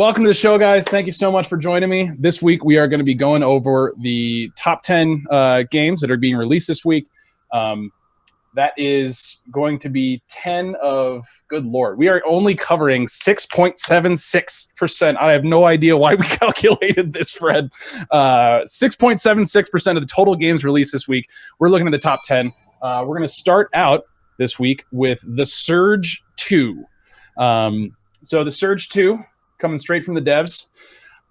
Welcome to the show, guys. Thank you so much for joining me. This week, we are going to be going over the top 10 games that are being released this week. That is going to be 10 of, good Lord, we are only covering 6.76%. I have no idea why we calculated this, Fred. 6.76% of the total games released this week. We're looking at the top 10. We're going to start out this week with The Surge 2. So The Surge 2, coming straight from the devs.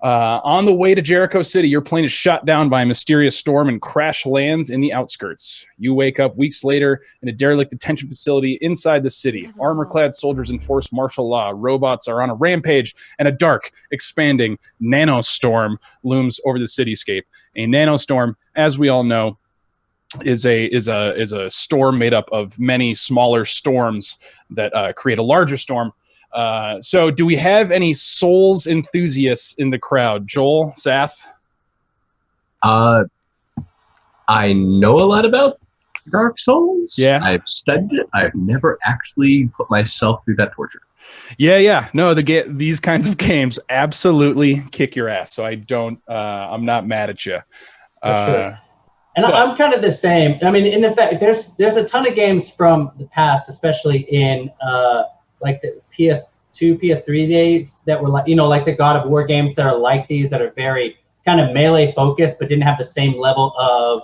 On the way to Jericho City, your plane is shot down by a mysterious storm and crash lands in the outskirts. You wake up weeks later in a derelict detention facility inside the city. Armor-clad soldiers enforce martial law. Robots are on a rampage, and a dark, expanding nanostorm looms over the cityscape. A nanostorm, as we all know, is a storm made up of many smaller storms that create a larger storm. So do we have any Souls enthusiasts in the crowd? Joel, Sath? I know a lot about Dark Souls. Yeah. I've studied it. I've never actually put myself through that torture. Yeah. No, these kinds of games absolutely kick your ass. So I'm not mad at you. For sure. And I'm kind of the same. I mean, in the fact, there's a ton of games from the past, especially in like the PS2, PS3 days that were like, like the God of War games that are like these, that are very kind of melee focused, but didn't have the same level of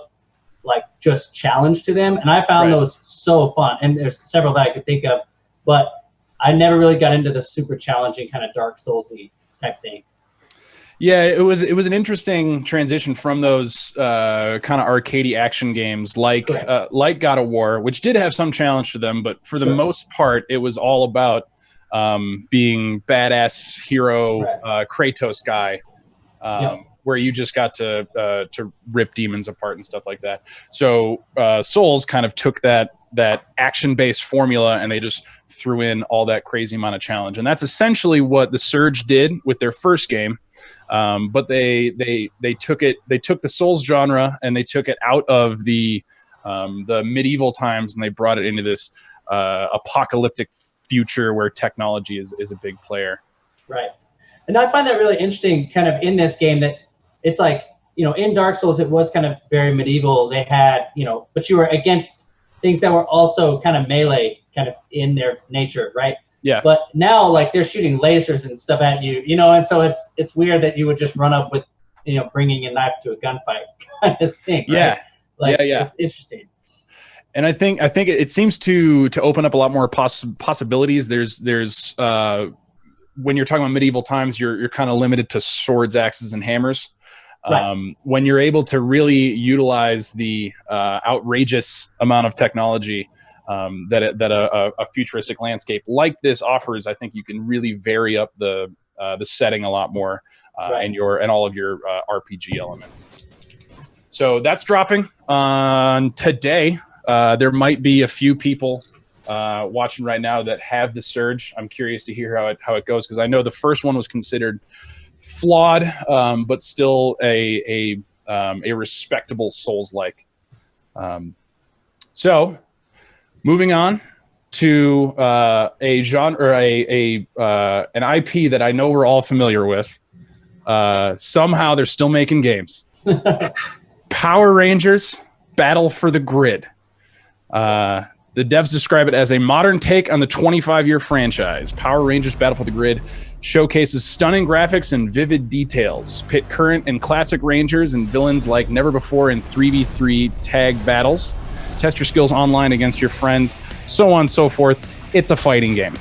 like just challenge to them. And I found those so fun. And there's several that I could think of, but I never really got into the super challenging kind of Dark Souls-y type thing. Yeah, it was an interesting transition from those kind of arcadey action games like God of War, which did have some challenge to them, but for the most part, it was all about being badass hero Kratos guy, where you just got to rip demons apart and stuff like that. So Souls kind of took that action-based formula and they just threw in all that crazy amount of challenge, and that's essentially what the Surge did with their first game. But they took the Souls genre and they took it out of the medieval times and they brought it into this apocalyptic future where technology is a big player. Right. And I find that really interesting kind of in this game, that it's like, in Dark Souls, it was kind of very medieval. They had, but you were against things that were also kind of melee kind of in their nature, right? Yeah. But now, like, they're shooting lasers and stuff at you, and so it's weird that you would just run up with, bringing a knife to a gunfight kind of thing. Right? Yeah. Like, yeah. It's interesting. And I think it seems to open up a lot more possibilities. There's when you're talking about medieval times, you're kind of limited to swords, axes, and hammers. Right. When you're able to really utilize the outrageous amount of technology that a futuristic landscape like this offers, I think you can really vary up the setting a lot more and all of your RPG elements. So that's dropping on today. There might be a few people watching right now that have the Surge. I'm curious to hear how it goes, because I know the first one was considered flawed, but still a respectable Souls-like. So moving on to a genre, or an IP that I know we're all familiar with. Somehow they're still making games. Power Rangers Battle for the Grid. The devs describe it as a modern take on the 25-year franchise. Power Rangers Battle for the Grid showcases stunning graphics and vivid details. Pit current and classic Rangers and villains like never before in 3v3 tag battles. Test your skills online against your friends, so on and so forth. It's a fighting game.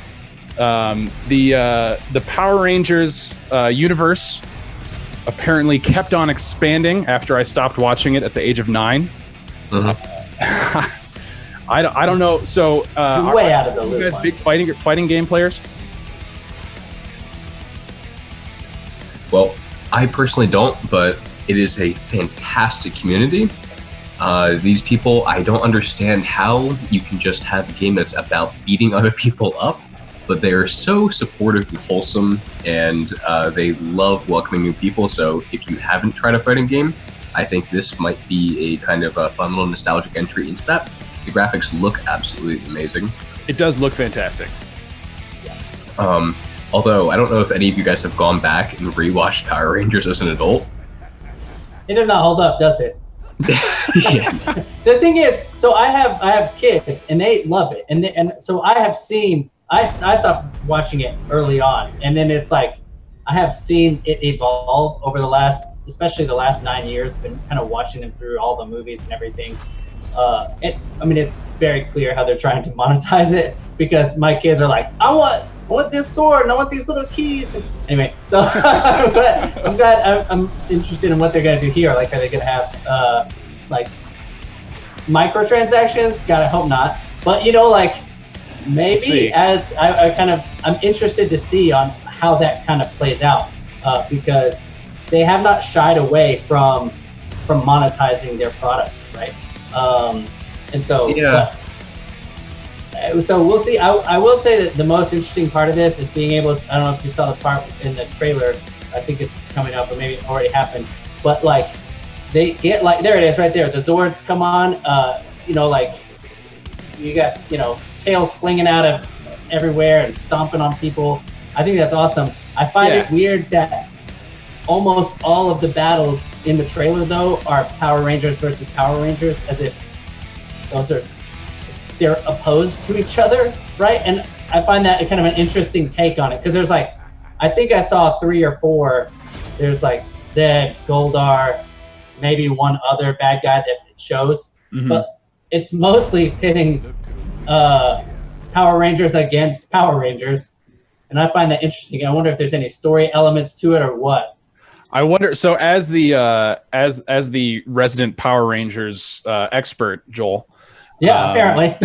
The Power Rangers universe apparently kept on expanding after I stopped watching it at the age of 9. Mm-hmm. I don't know. So you're way out of the loop. You guys big fighting game players? Well, I personally don't, but it is a fantastic community. These people, I don't understand how you can just have a game that's about beating other people up, but they are so supportive and wholesome, and they love welcoming new people. So if you haven't tried a fighting game, I think this might be a kind of a fun little nostalgic entry into that. The graphics look absolutely amazing. It does look fantastic. Although I don't know if any of you guys have gone back and rewatched Power Rangers as an adult. It does not hold up, does it? Yeah. The thing is, so I have kids and they love it, and so I have seen. I stopped watching it early on, and then it's like I have seen it evolve over especially the last 9 years. Been kind of watching them through all the movies and everything. It's very clear how they're trying to monetize it, because my kids are like, I want this sword and I want these little keys. Anyway, so I'm interested in what they're gonna do here. Like, are they gonna have like microtransactions? Gotta hope not. But maybe as I'm interested to see on how that kind of plays out, because they have not shied away from monetizing their product, right? And so yeah. So we'll see. I will say that the most interesting part of this is being able. I don't know if you saw the part in the trailer. I think it's coming up, or maybe it already happened. But they get there it is right there. The Zords come on. You got tails flinging out of everywhere and stomping on people. I think that's awesome. I find it weird that almost all of the battles in the trailer though are Power Rangers versus Power Rangers, as if they're opposed to each other, right? And I find that kind of an interesting take on it, because there's I think I saw 3 or 4. There's Zed, Goldar, maybe one other bad guy that it shows, but it's mostly pitting Power Rangers against Power Rangers, and I find that interesting. I wonder if there's any story elements to it or what. I wonder. So, as the resident Power Rangers expert, Joel. Yeah, apparently.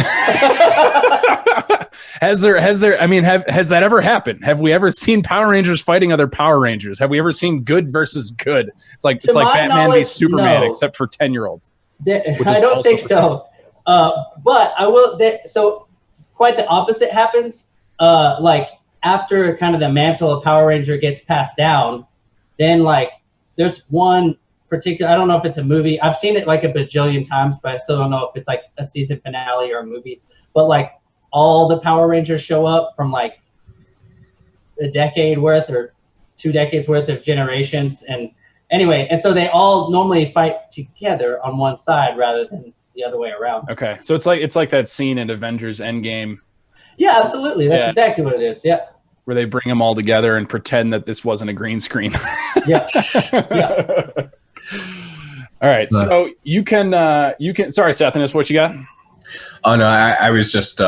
Has that ever happened? Have we ever seen Power Rangers fighting other Power Rangers? Have we ever seen good versus good? It's like Batman v Superman, except for 10-year-olds. I don't think so. But I will. So quite the opposite happens. After kind of the mantle of Power Ranger gets passed down, then there's one particular. I don't know if it's a movie. I've seen it a bajillion times, but I still don't know if it's a season finale or a movie. But all the Power Rangers show up from a decade worth or 2 decades worth of generations, and anyway, and so they all normally fight together on one side rather than the other way around. Okay, so it's like that scene in Avengers Endgame. Yeah, absolutely. That's exactly what it is. Yeah. Where they bring them all together and pretend that this wasn't a green screen. Yeah. Yeah. All right. So you can, sorry, Sathanas, what you got? Oh no, I was just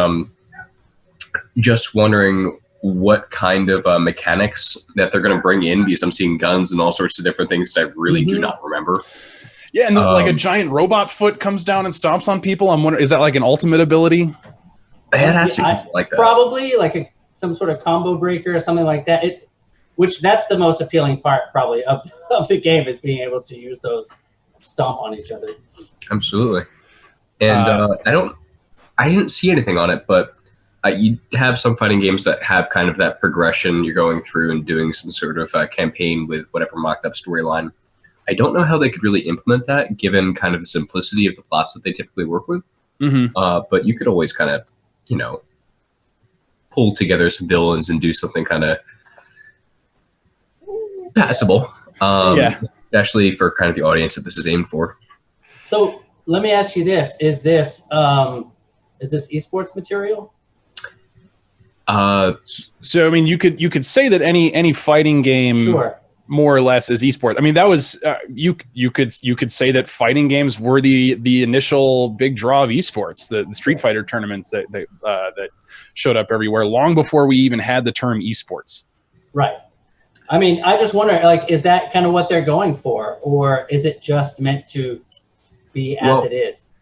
wondering what kind of mechanics that they're going to bring in, because I'm seeing guns and all sorts of different things that I really do not remember. Yeah. And a giant robot foot comes down and stomps on people. I'm wondering, is that an ultimate ability? It has to be like that. Probably some sort of combo breaker or something like that. That's the most appealing part probably of the game, is being able to use those stomp on each other. Absolutely. And I didn't see anything on it, but you have some fighting games that have kind of that progression. You're going through and doing some sort of campaign with whatever mocked up storyline. I don't know how they could really implement that, given kind of the simplicity of the plots that they typically work with. But you could always kind of, pull together some villains and do something kind of passable. Especially for kind of the audience that this is aimed for. So let me ask you this: Is this esports material? So you could say that any fighting game, more or less, is esports. That was you could say that fighting games were the initial big draw of esports, the Street Fighter tournaments that showed up everywhere long before we even had the term esports. Right. I just wonder, is that kind of what they're going for, or is it just meant to be as it is?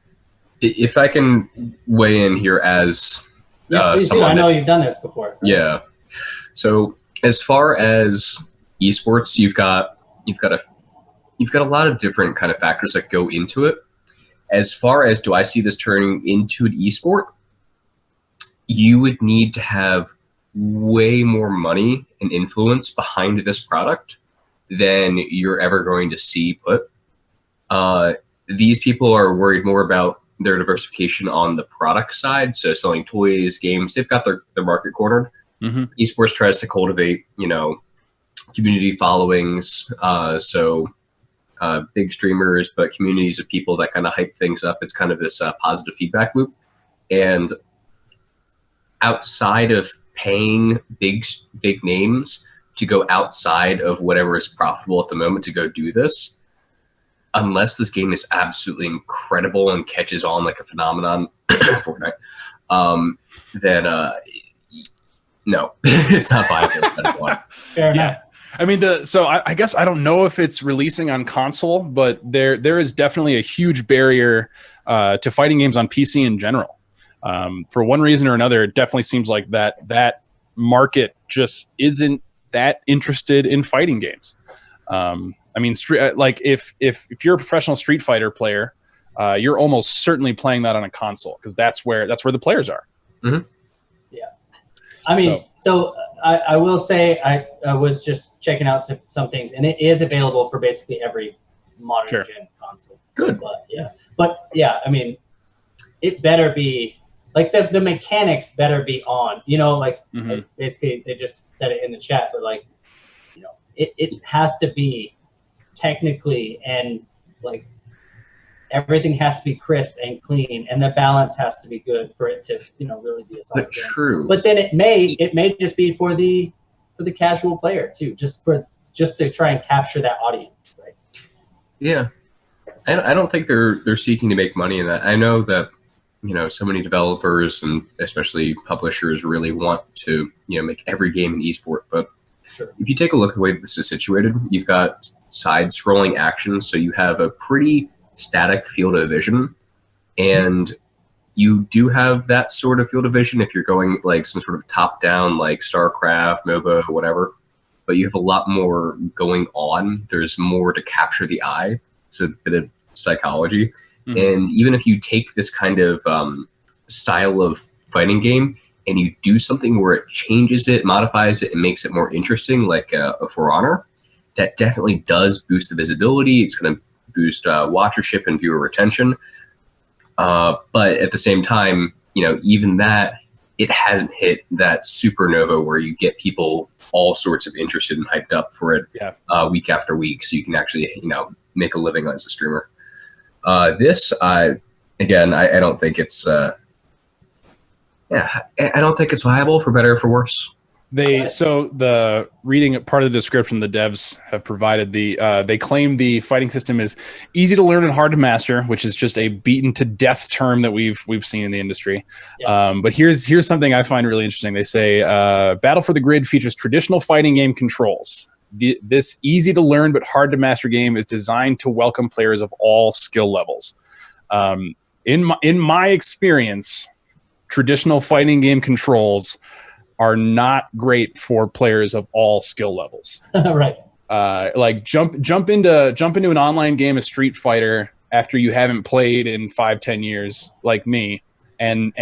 If I can weigh in here as someone, I know you've done this before. Right? Yeah. So as far as esports, you've got a lot of different kind of factors that go into it. As far as, do I see this turning into an esport? You would need to have way more money and influence behind this product than you're ever going to see put. These people are worried more about their diversification on the product side, so selling toys, games. They've got their market cornered. Mm-hmm. Esports tries to cultivate, community followings. Big streamers, but communities of people that kind of hype things up. It's kind of this positive feedback loop. And outside of paying big names to go outside of whatever is profitable at the moment to go do this, unless this game is absolutely incredible and catches on like a phenomenon, Fortnite, then no, it's not viable. Fair enough. I mean, I guess I don't know if it's releasing on console, but there is definitely a huge barrier to fighting games on PC in general. For one reason or another, it definitely seems like that market just isn't that interested in fighting games. I mean, like if you're a professional Street Fighter player, you're almost certainly playing that on a console because that's where the players are. Mm-hmm. Yeah, I mean, so I will say I was just checking out some things, and it is available for basically every modern gen console. Good. But yeah, I mean, it better be like the mechanics better be on. Mm-hmm. Basically they just said it in the chat, but like, it has to be technically and like everything has to be crisp and clean, and the balance has to be good for it to really be a solid game. True. But then it may just be for the casual player too, just to try and capture that audience. Right? Yeah, I don't think they're seeking to make money in that. I know that so many developers and especially publishers really want to make every game an esport, but sure. If you take a look at the way this is situated, you've got side-scrolling action, so you have a pretty static field of vision, and you do have that sort of field of vision if you're going like some sort of top-down like StarCraft, MOBA, whatever, but you have a lot more going on. There's more to capture the eye. It's a bit of psychology. Mm-hmm. And even if you take this kind of style of fighting game and you do something where it changes it, modifies it, and makes it more interesting, like a For Honor, that definitely does boost the visibility. It's going to boost watchership and viewer retention. But at the same time, even that, it hasn't hit that supernova where you get people all sorts of interested and hyped up for it week after week, so you can actually, make a living as a streamer. I don't think it's I don't think it's viable, for better or for worse. The reading part of the description the devs have provided, they claim the fighting system is easy to learn and hard to master, which is just a beaten to death term that we've seen in the industry. Yeah. But here's something I find really interesting. They say Battle for the Grid features traditional fighting game controls. This easy to learn but hard to master game is designed to welcome players of all skill levels. In my experience, traditional fighting game controls are not great for players of all skill levels. Right. Like jump into an online game of Street Fighter after you haven't played in 5-10 years, like me, and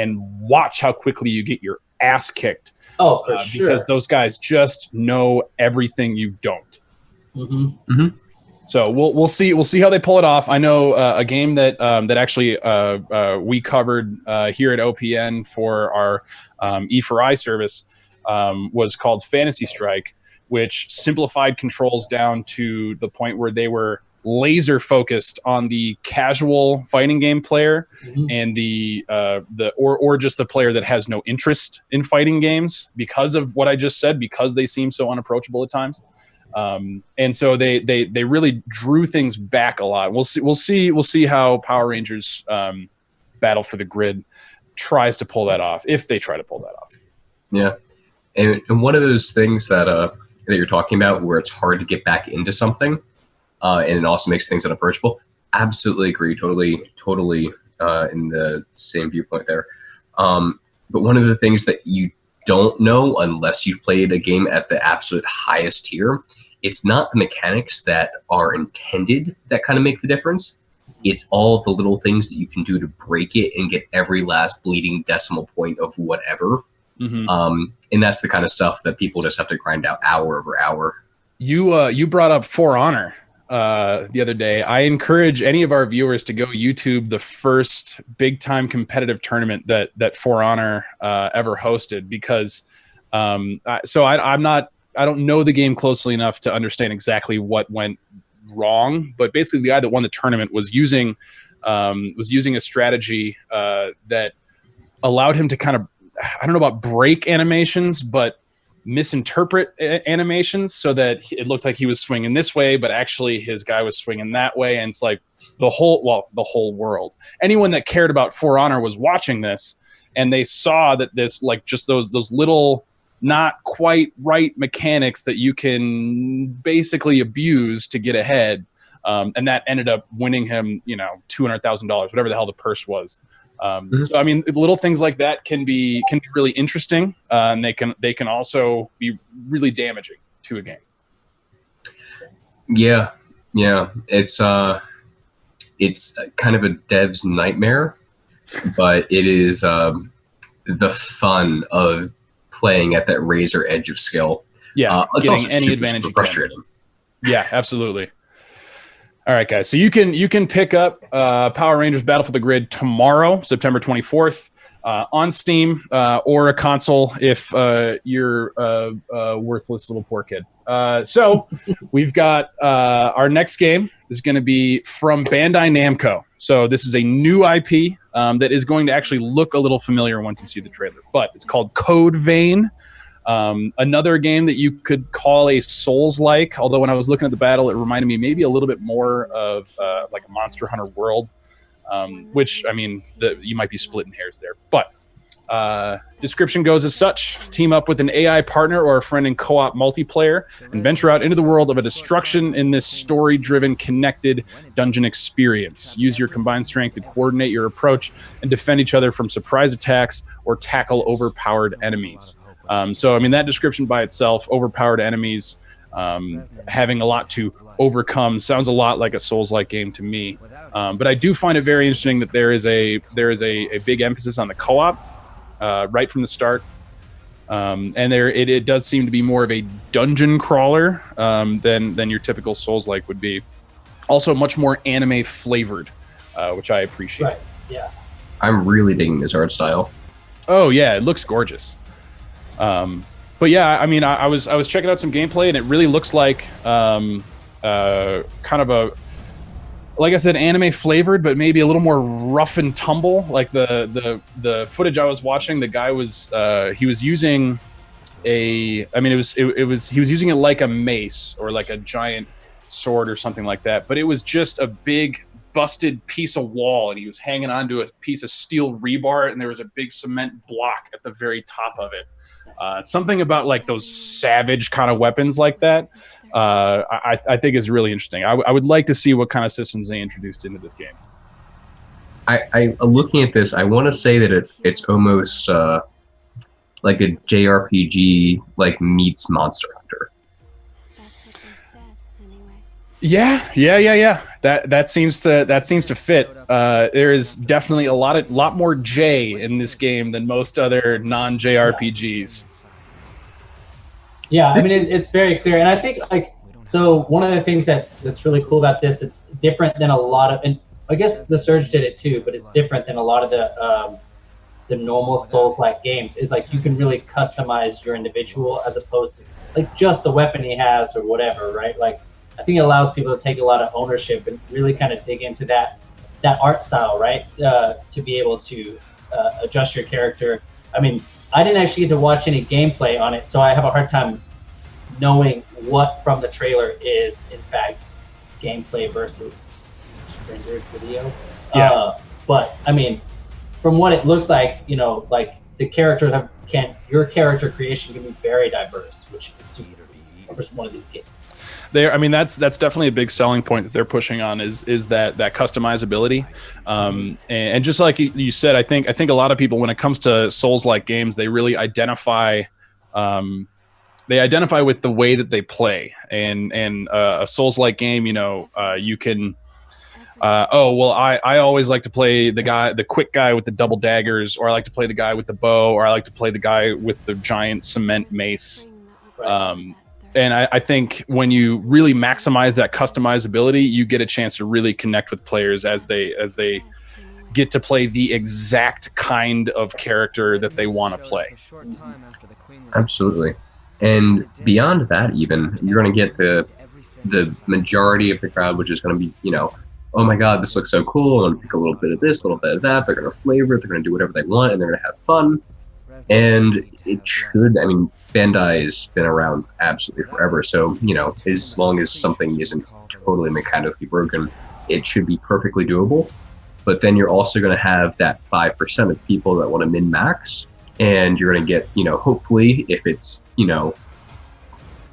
watch how quickly you get your ass kicked. Oh, for sure. Because those guys just know everything you don't. Mm-hmm. Mm-hmm. So we'll see how they pull it off. I know a game that actually we covered here at OPN for our E4I service was called Fantasy Strike, which simplified controls down to the point where they were laser focused on the casual fighting game player and or just the player that has no interest in fighting games because of what I just said, because they seem so unapproachable at times. And so they really drew things back a lot. We'll see how Power Rangers Battle for the Grid tries to pull that off, if they try to pull that off. Yeah, and one of those things that you're talking about, where it's hard to get back into something, and it also makes things unapproachable. Absolutely agree. Totally in the same viewpoint there. But one of the things that you don't know unless you've played a game at the absolute highest tier, it's not the mechanics that are intended that kind of make the difference. It's all the little things that you can do to break it and get every last bleeding decimal point of whatever. Mm-hmm. And that's the kind of stuff that people just have to grind out hour over hour. You brought up For Honor the other day. I encourage any of our viewers to go YouTube the first big time competitive tournament that For Honor ever hosted, because So I don't know the game closely enough to understand exactly what went wrong, but basically the guy that won the tournament was using a strategy that allowed him to kind of, I don't know about break animations, but misinterpret animations so that it looked like he was swinging this way, but actually his guy was swinging that way. And it's like the whole world, anyone that cared about For Honor was watching this, and they saw that this, like, just those little not quite right mechanics that you can basically abuse to get ahead. And that ended up winning him, $200,000, whatever the hell the purse was. So, I mean, little things like that can be really interesting, and they can also be really damaging to a game. Yeah. It's kind of a dev's nightmare, but it is the fun of playing at that razor edge of skill. Yeah, it's getting also any advantage you can. frustrating. Yeah, absolutely. All right, guys. So you can pick up Power Rangers Battle for the Grid tomorrow, September 24th, on Steam or a console if you're a worthless little poor kid. So we've got our next game is going to be from Bandai Namco. So this is a new IP that is going to actually look a little familiar once you see the trailer. But it's called Code Vein. Another game that you could call a Souls-like, although when I was looking at the battle, it reminded me maybe a little bit more of like a Monster Hunter World, which, I mean, you might be splitting hairs there. But description goes as such: team up with an AI partner or a friend in co-op multiplayer and venture out into the world of a destruction in this story-driven, connected dungeon experience. Use your combined strength to coordinate your approach and defend each other from surprise attacks or tackle overpowered enemies. So, I mean, that description by itself, overpowered enemies, having a lot to overcome, sounds a lot like a Souls-like game to me. But I do find it very interesting that there is a big emphasis on the co-op right from the start. And it does seem to be more of a dungeon crawler than your typical Souls-like would be. Also much more anime flavored, which I appreciate. Right. Yeah. I'm really digging this art style. Oh, yeah, it looks gorgeous. But yeah, I mean, I was checking out some gameplay, and it really looks like kind of a, like I said, anime flavored, but maybe a little more rough and tumble. Like the footage I was watching, the guy was he was using he was using it like a mace or like a giant sword or something like that, but it was just a big busted piece of wall, and he was hanging onto a piece of steel rebar, and there was a big cement block at the very top of it. Something about like those savage kind of weapons like that, I think is really interesting. I would like to see what kind of systems they introduced into this game. I looking at this, I want to say that it's almost like a JRPG, like meets Monster Hunter. That's what they said, anyway. Yeah. That seems to fit. There is definitely a lot more J in this game than most other non-JRPGs. Yeah, I mean, it's very clear, and I think so one of the things that's really cool about this, it's different than a lot of, and I guess the Surge did it too, but it's different than a lot of the normal Souls-like games. Is like you can really customize your individual as opposed to like just the weapon he has or whatever, right? Like I think it allows people to take a lot of ownership and really kind of dig into that art style, right? To be able to adjust your character. I mean, I didn't actually get to watch any gameplay on it, so I have a hard time knowing what from the trailer is in fact gameplay versus rendered video. Yeah. But I mean, from what it looks like, like the characters your character creation can be very diverse, which is super for one of these games. That's definitely a big selling point that they're pushing on is that customizability, and just like you said, I think a lot of people, when it comes to Souls-like games, they really identify with the way that they play, and a Souls-like game, you can. I always like to play the quick guy with the double daggers, or I like to play the guy with the bow, or I like to play the guy with the giant cement mace. And I think when you really maximize that customizability, you get a chance to really connect with players as they get to play the exact kind of character that they want to play. Absolutely. And beyond that, even, you're going to get the majority of the crowd, which is going to be, oh my God, this looks so cool. I'm going to pick a little bit of this, a little bit of that. They're going to flavor it. They're going to do whatever they want, and they're going to have fun. And it should, Bandai's been around absolutely forever. So, as long as something isn't totally mechanically broken, it should be perfectly doable. But then you're also going to have that 5% of people that want to min-max. And you're going to get, hopefully, if it's,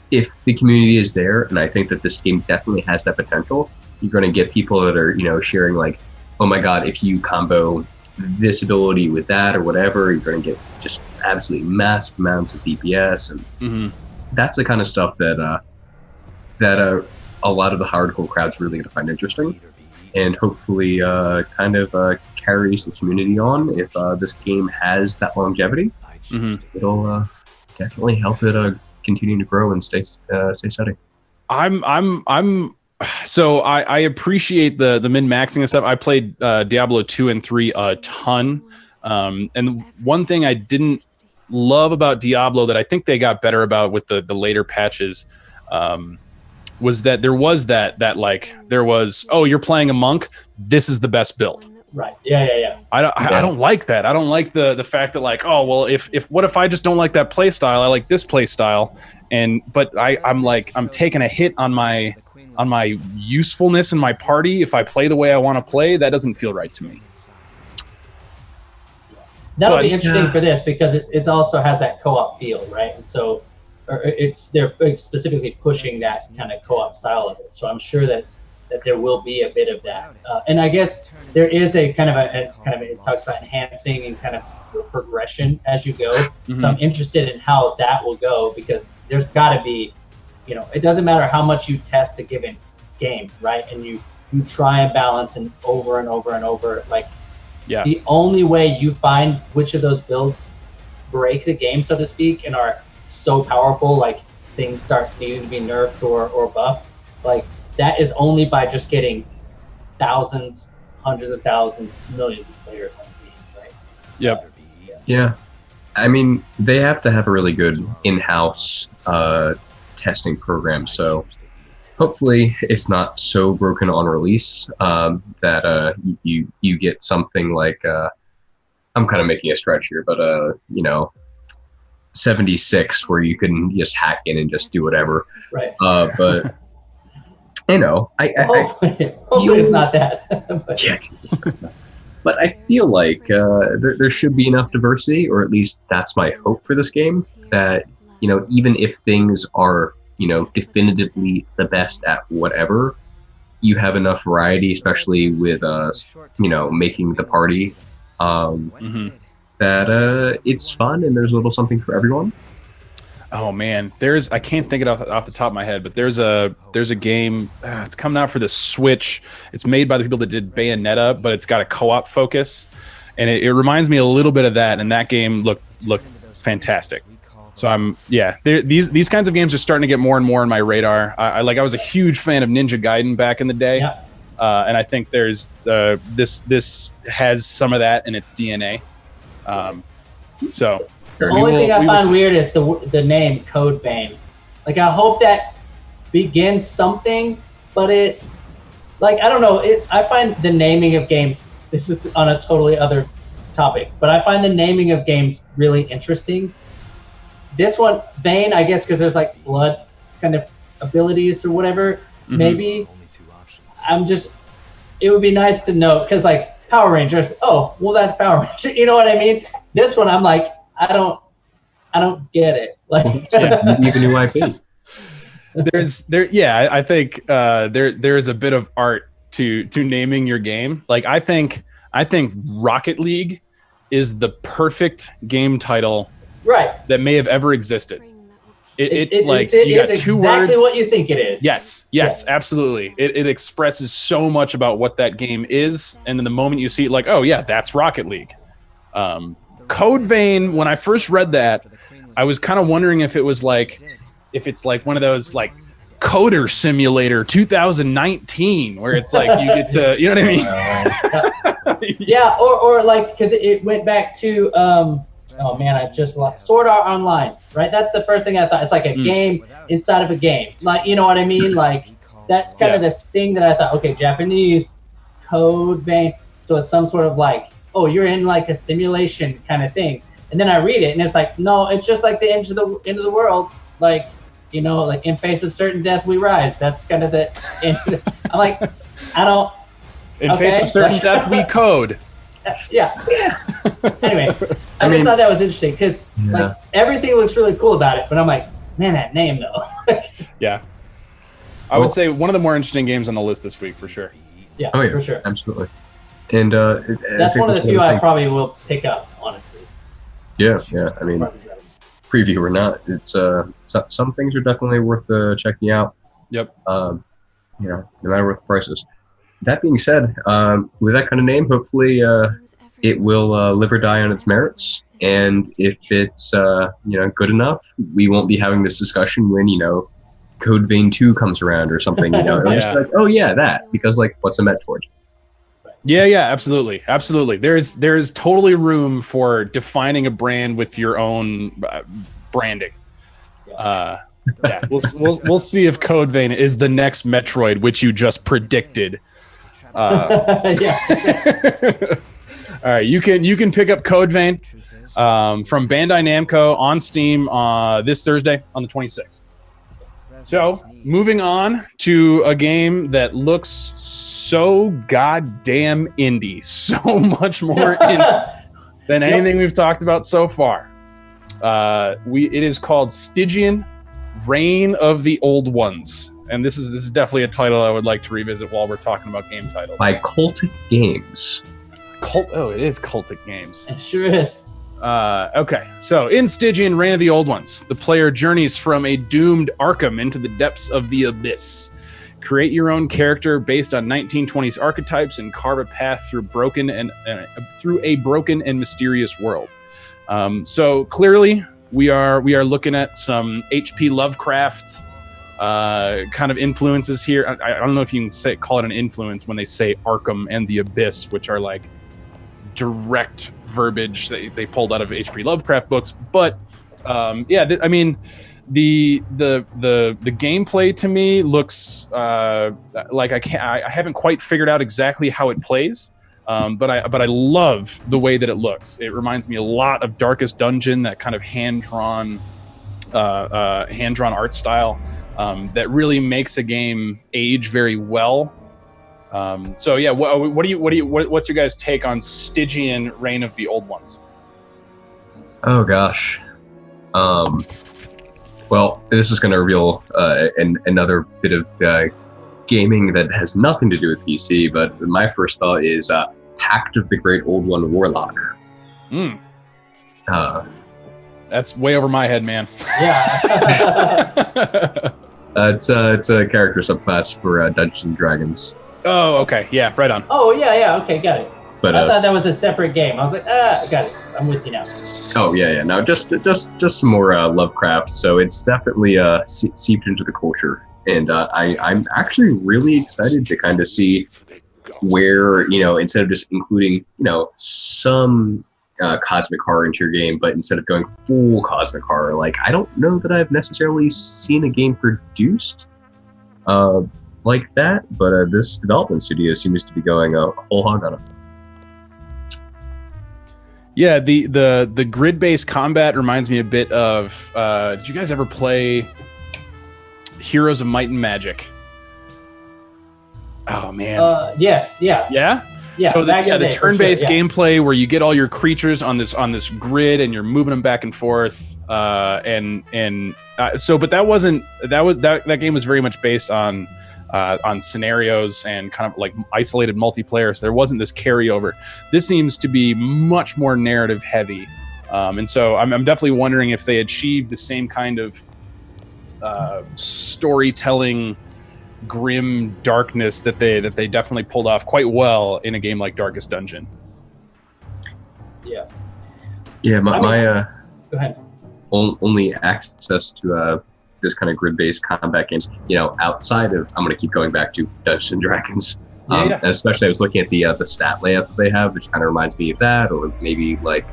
if the community is there, and I think that this game definitely has that potential, you're going to get people that are, sharing like, oh my God, if you combo this ability with that or whatever, you're going to get just absolutely massive amounts of DPS. And that's the kind of stuff that a lot of the hardcore crowd's really going to find interesting. And hopefully carries the community on. If this game has that longevity, it'll definitely help it continue to grow and stay steady. So I appreciate the min-maxing and stuff. I played Diablo 2 and 3 a ton. And one thing I didn't love about Diablo that I think they got better about with the later patches was that there was oh, you're playing a monk, this is the best build. Right. Yeah. I don't like that. I don't like the fact that like, oh well, if what if I just don't like that play style? I like this play style, but I'm taking a hit on my usefulness in my party if I play the way I want to play. That doesn't feel right to me. That'll be interesting for this because it also has that co-op feel, right? And so they're specifically pushing that kind of co-op style of it. So I'm sure that there will be a bit of that. And I guess there is a kind of it talks about enhancing and kind of progression as you go. So I'm interested in how that will go because there's got to be, it doesn't matter how much you test a given game, right? And you try and balance and over and over and over. Like, the only way you find which of those builds break the game, so to speak, and are so powerful, like things start needing to be nerfed or buffed, like that is only by just getting thousands, hundreds of thousands, millions of players on the game, right? Yep. Yeah. They have to have a really good in-house testing program, so hopefully it's not so broken on release that you get something like I'm kind of making a stretch here, but 76 where you can just hack in and just do whatever. Right. But hopefully it's not that. But I feel like there should be enough diversity, or at least that's my hope for this game, that even if things are definitively the best at whatever, you have enough variety, especially with making the party that it's fun and there's a little something for everyone. Oh man, I can't think it off the top of my head, but there's a game. It's coming out for the Switch. It's made by the people that did Bayonetta, but it's got a co-op focus, and it reminds me a little bit of that. And that game looked fantastic. So these kinds of games are starting to get more and more on my radar. I was a huge fan of Ninja Gaiden back in the day, and I think there's this has some of that in its DNA. The only thing I find weird is the name Code Vein. Like, I hope that begins something, but I don't know. I find the naming of games, this is on a totally other topic, but I find the naming of games really interesting. This one, Vein, I guess because there's like blood kind of abilities or whatever, maybe. It would be nice to know, because like Power Rangers, oh, well, that's Power Rangers. You know what I mean? This one, I'm like, I don't get it. Like, maybe even new IP. I think there is a bit of art to naming your game. Like, I think Rocket League is the perfect game title, right, that may have ever existed. You got exactly two words. What you think it is. Yes, absolutely. It expresses so much about what that game is, and then the moment you see it, like, oh yeah, that's Rocket League. Code Vein, when I first read that, I was kind of wondering if it's like one of those like Coder Simulator 2019, where it's like you get to, you know what I mean? Yeah, or like, because it went back to, oh man, I just lost Sword Art Online, right? That's the first thing I thought. It's like a game inside of a game. Like, you know what I mean? Like, that's kind of the thing that I thought, okay, Japanese code vein. So it's some sort of like, oh, you're in like a simulation kind of thing. And then I read it and it's like, no, it's just like the end of the world. Like, you know, like in face of certain death we rise. That's kind of the end. I'm like, I don't. In face of certain death we code. Yeah. Anyway, I just thought that was interesting because like everything looks really cool about it, but I'm like, man, that name though. Yeah. I would say one of the more interesting games on the list this week for sure. Yeah, for sure. Absolutely. And that's one of the few I probably will pick up, honestly. Yeah. I mean, preview or not, it's some things are definitely worth checking out. Yep. No matter what the price is. That being said, with that kind of name, hopefully it will live or die on its merits. And if it's good enough, we won't be having this discussion when Code Vein 2 comes around or something. It'll just be like, oh yeah, that, because like, what's a Metroid? Yeah, absolutely. There's totally room for defining a brand with your own branding. We'll see if Code Vein is the next Metroid, which you just predicted. All right, you can pick up Code Vein from Bandai Namco on Steam this Thursday on the 26th. So, moving on to a game that looks so goddamn indie, so much more indie than anything we've talked about so far. It is called Stygian: Reign of the Old Ones, and this is definitely a title I would like to revisit while we're talking about game titles. By Cultic Games. It is Cultic Games. It sure is. Okay, so in Stygian: Reign of the Old Ones, the player journeys from a doomed Arkham into the depths of the abyss. Create your own character based on 1920s archetypes and carve a path through through a broken and mysterious world. So clearly, we are looking at some H.P. Lovecraft kind of influences here. I don't know if you can call it an influence when they say Arkham and the Abyss, which are like direct verbiage they pulled out of H.P. Lovecraft books, but I mean the gameplay to me looks like I haven't quite figured out exactly how it plays, but I love the way that it looks. It reminds me a lot of Darkest Dungeon, that kind of hand-drawn art style that really makes a game age very well. What's your guys' take on Stygian: Reign of the Old Ones? Oh gosh. Well, this is going to reveal another bit of gaming that has nothing to do with PC, but my first thought is Pact of the Great Old One Warlock. That's way over my head, man. Yeah. It's a character subclass for Dungeons and Dragons. Oh, okay. Yeah, right on. Oh, yeah. Okay, got it. But I thought that was a separate game. I was like, got it. I'm with you now. Oh, yeah. No, just some more Lovecraft. So it's definitely seeped into the culture. And I'm actually really excited to kind of see where, instead of just including, some cosmic horror into your game, but instead of going full cosmic horror, like, I don't know that I've necessarily seen a game produced like that, but this development studio seems to be going a whole hog on it. Yeah, the grid-based combat reminds me a bit of did you guys ever play Heroes of Might and Magic? Oh man. Yes, yeah. Yeah? Yeah, so the turn-based sure, yeah. gameplay where you get all your creatures on this grid and you're moving them back and forth, but that game was very much based on scenarios and kind of like isolated multiplayer. So there wasn't this carryover. This seems to be much more narrative heavy, and so I'm definitely wondering if they achieved the same kind of storytelling, grim darkness that they definitely pulled off quite well in a game like Darkest Dungeon. Yeah. Yeah, my go ahead. Only access to this kind of grid-based combat games, outside of, I'm going to keep going back to Dungeons and Dragons, Especially, I was looking at the stat layout that they have, which kind of reminds me of that, or maybe like,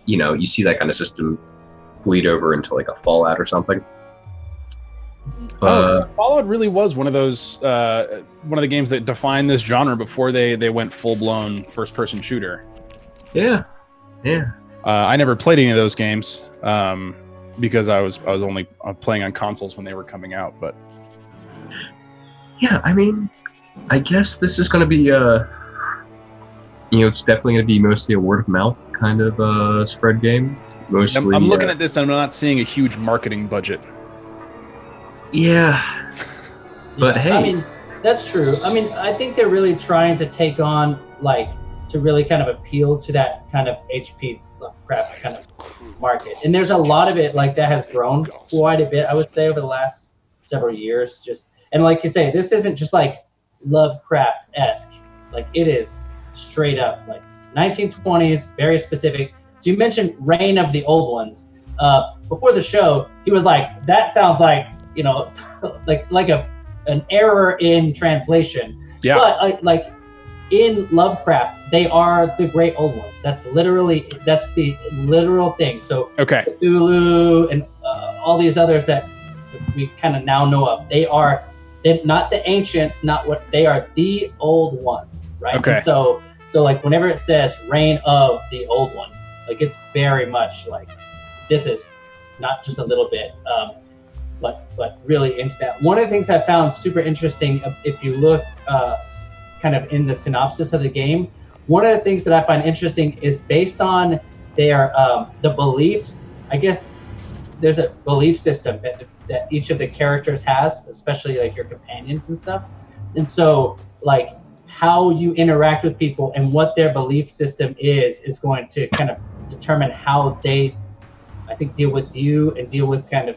you see that kind of system bleed over into like a Fallout or something. Fallout really was one of those one of the games that defined this genre before they went full-blown first-person shooter. Yeah. I never played any of those games because I was only playing on consoles when they were coming out. But yeah, I mean, I guess this is going to be it's definitely going to be mostly a word of mouth kind of spread game. Mostly, I'm looking at this and I'm not seeing a huge marketing budget. Yeah. But hey. I mean, that's true. I mean, I think they're really trying to take on, like, to really kind of appeal to that kind of HP Lovecraft kind of market. And there's a lot of it, like, that has grown quite a bit, I would say, over the last several years. And like you say, this isn't just, like, Lovecraft-esque. Like, it is straight up, like, 1920s, very specific. So you mentioned Reign of the Old Ones. Before the show, he was like, that sounds like, like an error in translation. Yeah. But like in Lovecraft, they are the great old ones. That's the literal thing. So Cthulhu and all these others that we kind of now know of, they're not the ancients, they are the old ones, right? Okay. And so like whenever it says Reign of the Old One, like it's very much like this is not just a little bit. But really into that. One of the things I found super interesting, if you look kind of in the synopsis of the game, one of the things that I find interesting is based on their the beliefs. I guess there's a belief system that each of the characters has, especially like your companions and stuff. And so like how you interact with people and what their belief system is going to kind of determine how they, I think, deal with you and deal with kind of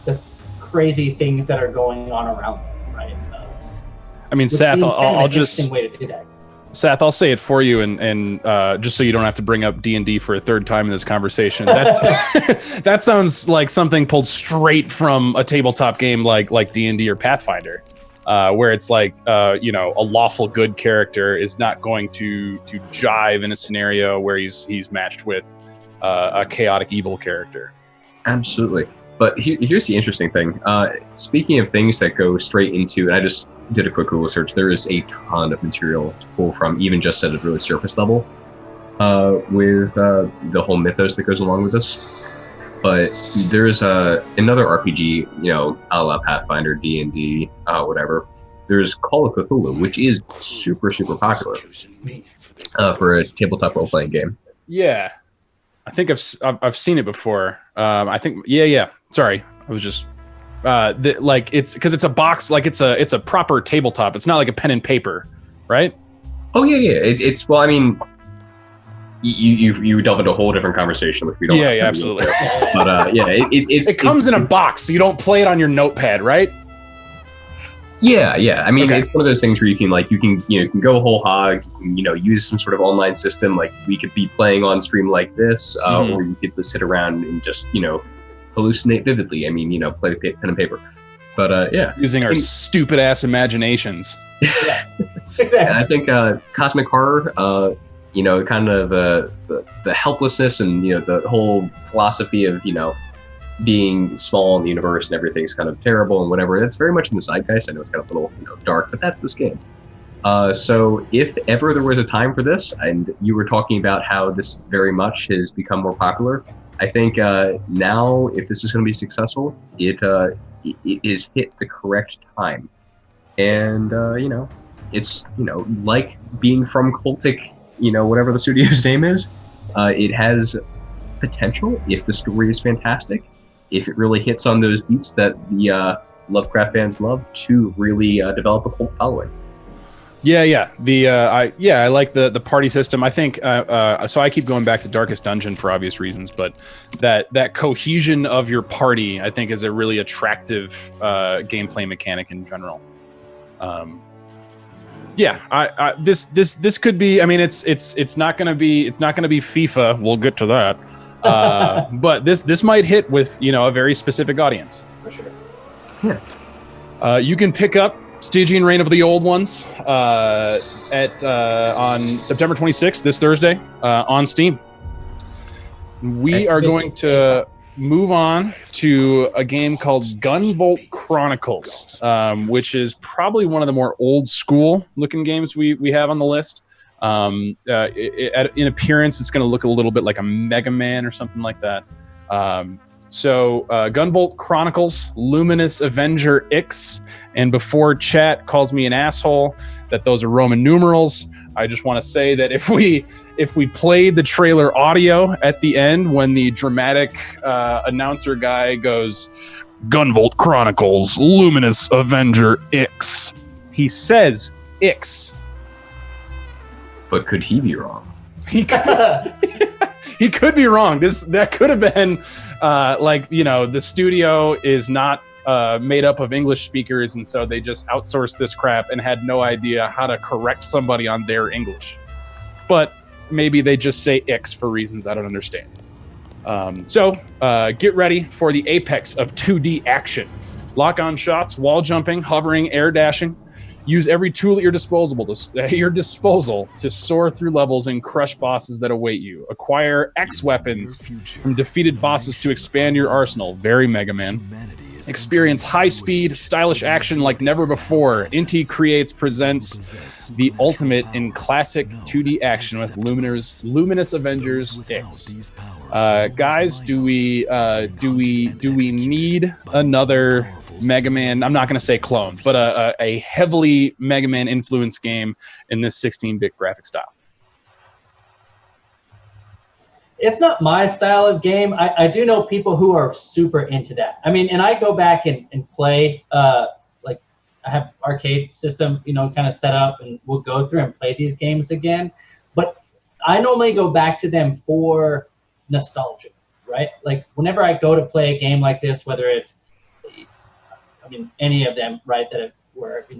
the crazy things that are going on around them, right? I mean, Seth, I'll just way to do that. Seth, I'll say it for you, and just so you don't have to bring up D&D for a third time in this conversation. That's that sounds like something pulled straight from a tabletop game like D&D or Pathfinder, where it's like a lawful good character is not going to jive in a scenario where he's matched with a chaotic evil character. Absolutely. But here's the interesting thing. Speaking of things that go straight into, and I just did a quick Google search, there is a ton of material to pull from, even just at a really surface level, with the whole mythos that goes along with this. But there's another RPG, a la Pathfinder, D&D, whatever. There's Call of Cthulhu, which is super, super popular for a tabletop role-playing game. Yeah. I think I've seen it before. I think yeah. Sorry, I was just it's because it's a box, like it's a proper tabletop. It's not like a pen and paper, right? Oh yeah. It's well, I mean, you delve into a whole different conversation, which we don't. Yeah, absolutely. But it comes in a box, so you don't play it on your notepad, right? Yeah. I mean, It's one of those things where you can go whole hog. You can, use some sort of online system. Like we could be playing on stream like this, or you could just sit around and just hallucinate vividly. I mean, play pen and paper. But using our stupid ass imaginations. Yeah, exactly. And I think cosmic horror, kind of the helplessness and the whole philosophy of being small in the universe and everything's kind of terrible and whatever. That's very much in the zeitgeist. I know it's kind of a little dark, but that's this game. So if ever there was a time for this, and you were talking about how this very much has become more popular, I think now if this is going to be successful, it is hit the correct time. And it's like being from Cultic, whatever the studio's name is, it has potential if the story is fantastic. If it really hits on those beats that the Lovecraft fans love, to really develop a cult following. Yeah. I like the party system. I think so. I keep going back to Darkest Dungeon for obvious reasons, but that cohesion of your party, I think, is a really attractive gameplay mechanic in general. This could be. I mean, it's not gonna be FIFA. We'll get to that. But this might hit with a very specific audience. For sure. Yeah. You can pick up Stygian Reign of the Old Ones on September 26th, this Thursday, on Steam. We are going to move on to a game called Gunvolt Chronicles, which is probably one of the more old school looking games we have on the list. In appearance, it's going to look a little bit like a Mega Man or something like that. So Gunvolt Chronicles, Luminous Avenger X, and before chat calls me an asshole that those are Roman numerals, I just want to say that if we played the trailer audio at the end when the dramatic announcer guy goes, Gunvolt Chronicles, Luminous Avenger X, he says X. But could he be wrong? He could be wrong. That could have been the studio is not made up of English speakers, and so they just outsourced this crap and had no idea how to correct somebody on their English. But maybe they just say X for reasons I don't understand. So get ready for the apex of 2D action. Lock-on shots, wall jumping, hovering, air dashing. Use every tool at your disposal to soar through levels and crush bosses that await you. Acquire X weapons from defeated bosses to expand your arsenal. Very Mega Man. Experience high-speed, stylish action like never before. Inti Creates presents the ultimate in classic 2D action with Luminous Avengers X. Guys, do we need another Mega Man? I'm not going to say clone, but a heavily Mega Man influenced game in this 16-bit graphic style. It's not my style of game. I do know people who are super into that. I mean, and I go back and play, like I have arcade system, kind of set up, and we'll go through and play these games again. But I normally go back to them for nostalgia, right? Like whenever I go to play a game like this, whether it's, any of them, right, that were, in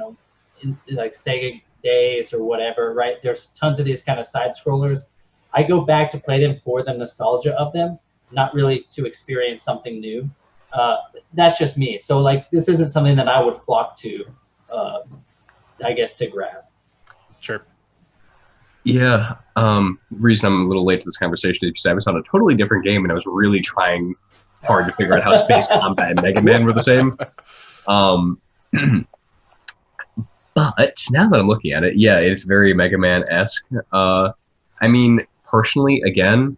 like Sega days or whatever, right? There's tons of these kind of side scrollers. I go back to play them for the nostalgia of them, not really to experience something new. That's just me. So like, this isn't something that I would flock to, I guess, to grab. Sure. Yeah. The reason I'm a little late to this conversation is because I was on a totally different game and I was really trying hard to figure out how Space Combat and Mega Man were the same. But now that I'm looking at it, yeah, it's very Mega Man-esque. Personally, again,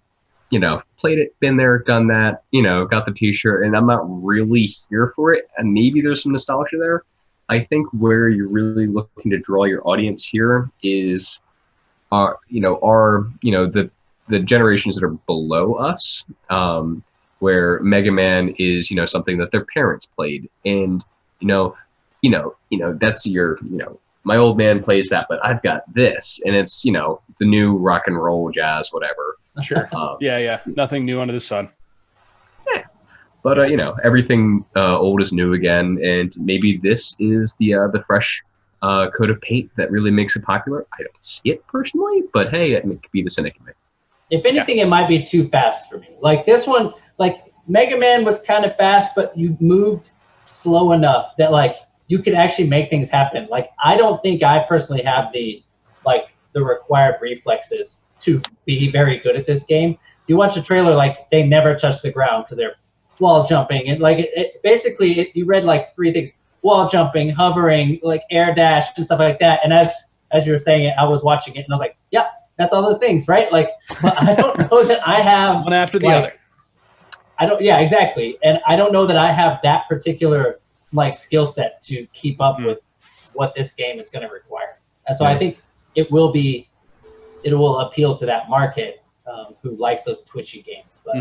played it, been there, done that, got the t-shirt, and I'm not really here for it. And maybe there's some nostalgia there. I think where you're really looking to draw your audience here is, the generations that are below us, where Mega Man is, something that their parents played. And, that's your, my old man plays that, but I've got this, and it's, the new rock and roll, jazz, whatever. Sure. Yeah. Nothing new under the sun. Yeah. But, everything old is new again, and maybe this is the fresh coat of paint that really makes it popular. I don't see it personally, but hey, it could be the cynic in me. If anything, It might be too fast for me. Like this one, like Mega Man was kind of fast, but you moved slow enough that like you could actually make things happen. Like I don't think I personally have the required reflexes to be very good at this game. You watch the trailer, like they never touch the ground because they're wall jumping, and like basically you read like three things: wall jumping, hovering, like air dash and stuff like that. And as you were saying it, I was watching it and I was like, yeah, that's all those things, right? Like, but I don't know that I have one after the other. Yeah, exactly. And I don't know that I have that particular like skill set to keep up with what this game is going to require. And so I think it will appeal to that market who likes those twitchy games. But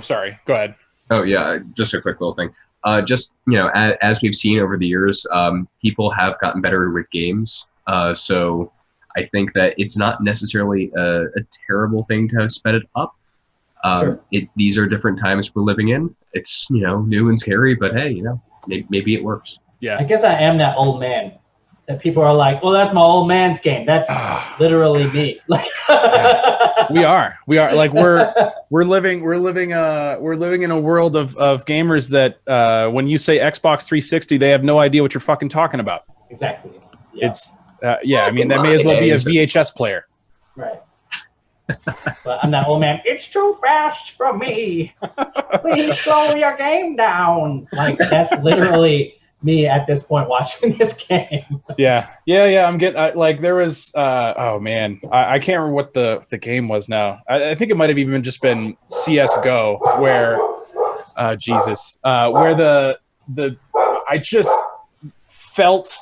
sorry, go ahead. Oh yeah, just a quick little thing. As we've seen over the years, people have gotten better with games. So I think that it's not necessarily a terrible thing to have sped it up. Sure. These are different times we're living in. It's, new and scary, but hey, maybe it works. Yeah. I guess I am that old man that people are like, well, that's my old man's game. That's literally me. Like we are like we're living in a world of gamers that when you say Xbox 360, they have no idea what you're fucking talking about. Exactly. Yeah. It's I mean, that may as well be a VHS player. Right. But I'm that old man. It's too fast for me. Please slow your game down. Like that's literally me at this point watching this game. Yeah. I'm getting like there was. Oh man, I can't remember what the game was now. I think it might have even just been CS:GO, where where the I just felt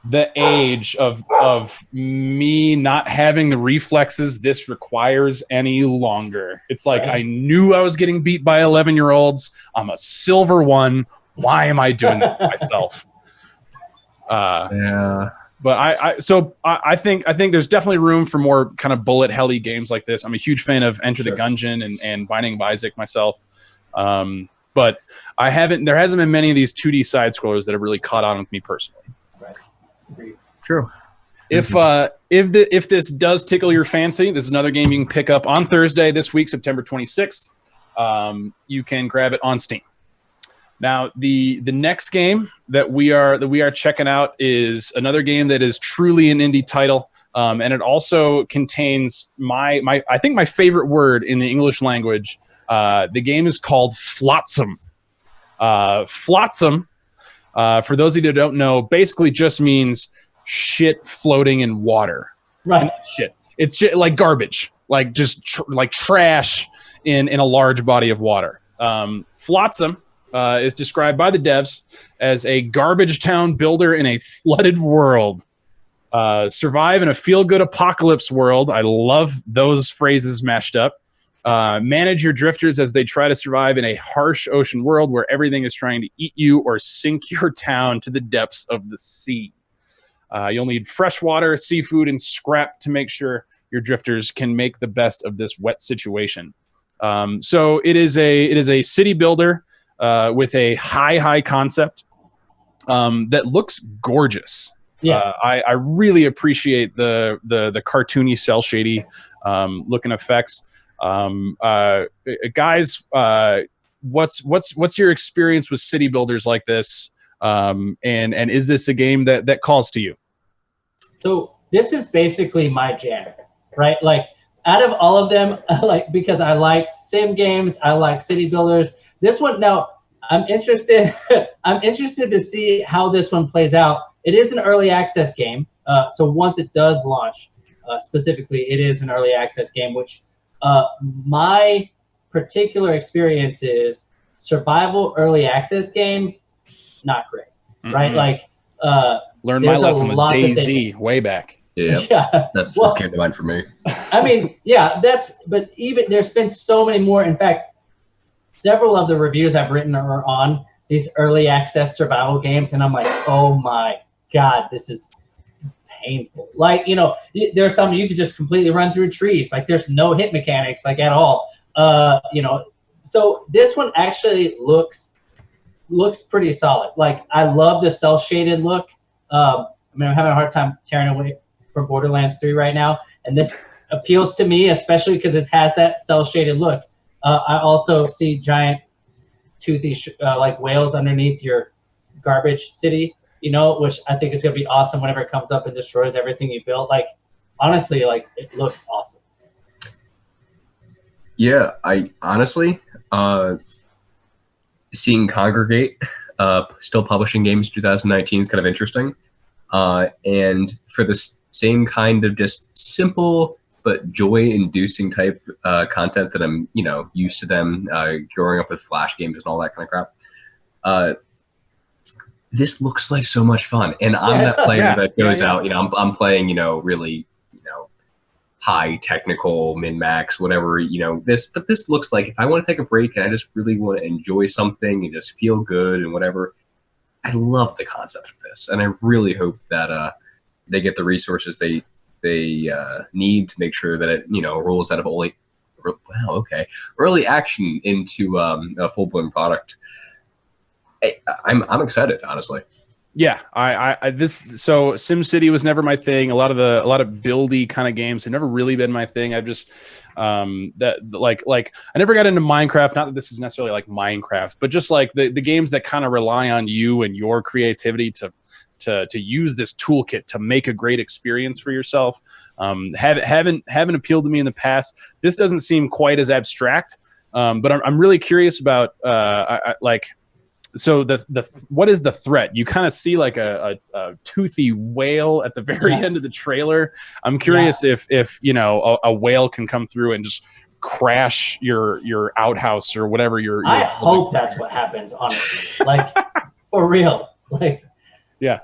the age of me not having the reflexes this requires any longer. It's like I knew I was getting beat by 11-year-olds. I'm a silver 1. Why am I doing that to myself? Yeah. But I think there's definitely room for more kind of bullet helly games like this. I'm a huge fan of Enter the Gungeon and Binding of Isaac myself. But there hasn't been many of these 2D side scrollers that have really caught on with me personally. True. If this does tickle your fancy, this is another game you can pick up on Thursday this week, September 26th. You can grab it on Steam. Now, the next game that we are checking out is another game that is truly an indie title, and it also contains I think my favorite word in the English language. The game is called Flotsam. Flotsam, for those of you that don't know, basically just means shit floating in water. Right. Shit. It's just like garbage, like just like trash in a large body of water. Flotsam is described by the devs as a garbage town builder in a flooded world. Survive in a feel-good apocalypse world. I love those phrases mashed up. Manage your drifters as they try to survive in a harsh ocean world where everything is trying to eat you or sink your town to the depths of the sea. You'll need fresh water, seafood, and scrap to make sure your drifters can make the best of this wet situation. So it is a city builder with a high concept that looks gorgeous. Yeah. I really appreciate the cartoony, cel shady looking effects. Guys, what's your experience with city builders like this? And is this a game that calls to you? So this is basically my jam, right? Like out of all of them, because I like sim games, I like city builders. This one, now I'm interested. I'm interested to see how this one plays out. It is an early access game, so once it does launch, specifically, it is an early access game. Which my particular experience is survival early access games, not great, right? Like learned my lesson with DayZ way back. Yeah, that's what came to mind for me. I mean, yeah, but even there's been so many more. In fact, several of the reviews I've written are on these early access survival games, and I'm like, oh my God, this is painful. Like, there's some you could just completely run through trees. Like, there's no hit mechanics, like, at all. So this one actually looks pretty solid. Like, I love the cel shaded look. I mean, I'm having a hard time tearing away from Borderlands 3 right now, and this appeals to me, especially because it has that cel shaded look. I also see giant toothy like whales underneath your garbage city, which I think is going to be awesome whenever it comes up and destroys everything you built. Like, honestly, like, it looks awesome. Yeah, I honestly, seeing Congregate still publishing games 2019 is kind of interesting. And for the same kind of just simple but joy-inducing type content that I'm, used to them growing up with Flash games and all that kind of crap. This looks like so much fun, and I'm that player that goes out. I'm playing, really, high technical, min-max, whatever. But this looks like if I want to take a break and I just really want to enjoy something and just feel good and whatever. I love the concept of this, and I really hope that they get the resources they need to make sure that it rolls out of early action into a full blown product. I'm excited, honestly. Yeah, so SimCity was never my thing. A lot of buildy kind of games have never really been my thing. I've just like I never got into Minecraft. Not that this is necessarily like Minecraft, but just like the games that kind of rely on you and your creativity to use this toolkit to make a great experience for yourself. Haven't appealed to me in the past. This doesn't seem quite as abstract, but I'm really curious about so what is the threat? You kind of see like a toothy whale at the very end of the trailer. I'm curious if a whale can come through and just crash your outhouse or whatever. I hope that's what happens, honestly. Like for real. Like yeah.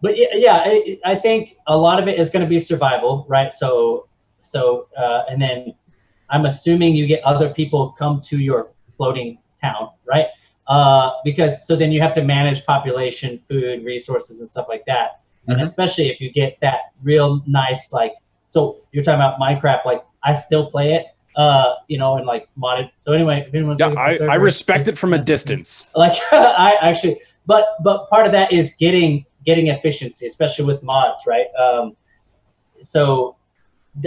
But yeah, I think a lot of it is going to be survival, right? So and then I'm assuming you get other people come to your floating town, right? Because so then you have to manage population, food, resources, and stuff like that. And especially if you get that real nice, like, so you're talking about Minecraft, like I still play it, and like modded. So anyway, if anyone's looking for servers, I respect it from a distance. Like I actually, but part of that is getting efficiency, especially with mods, right? So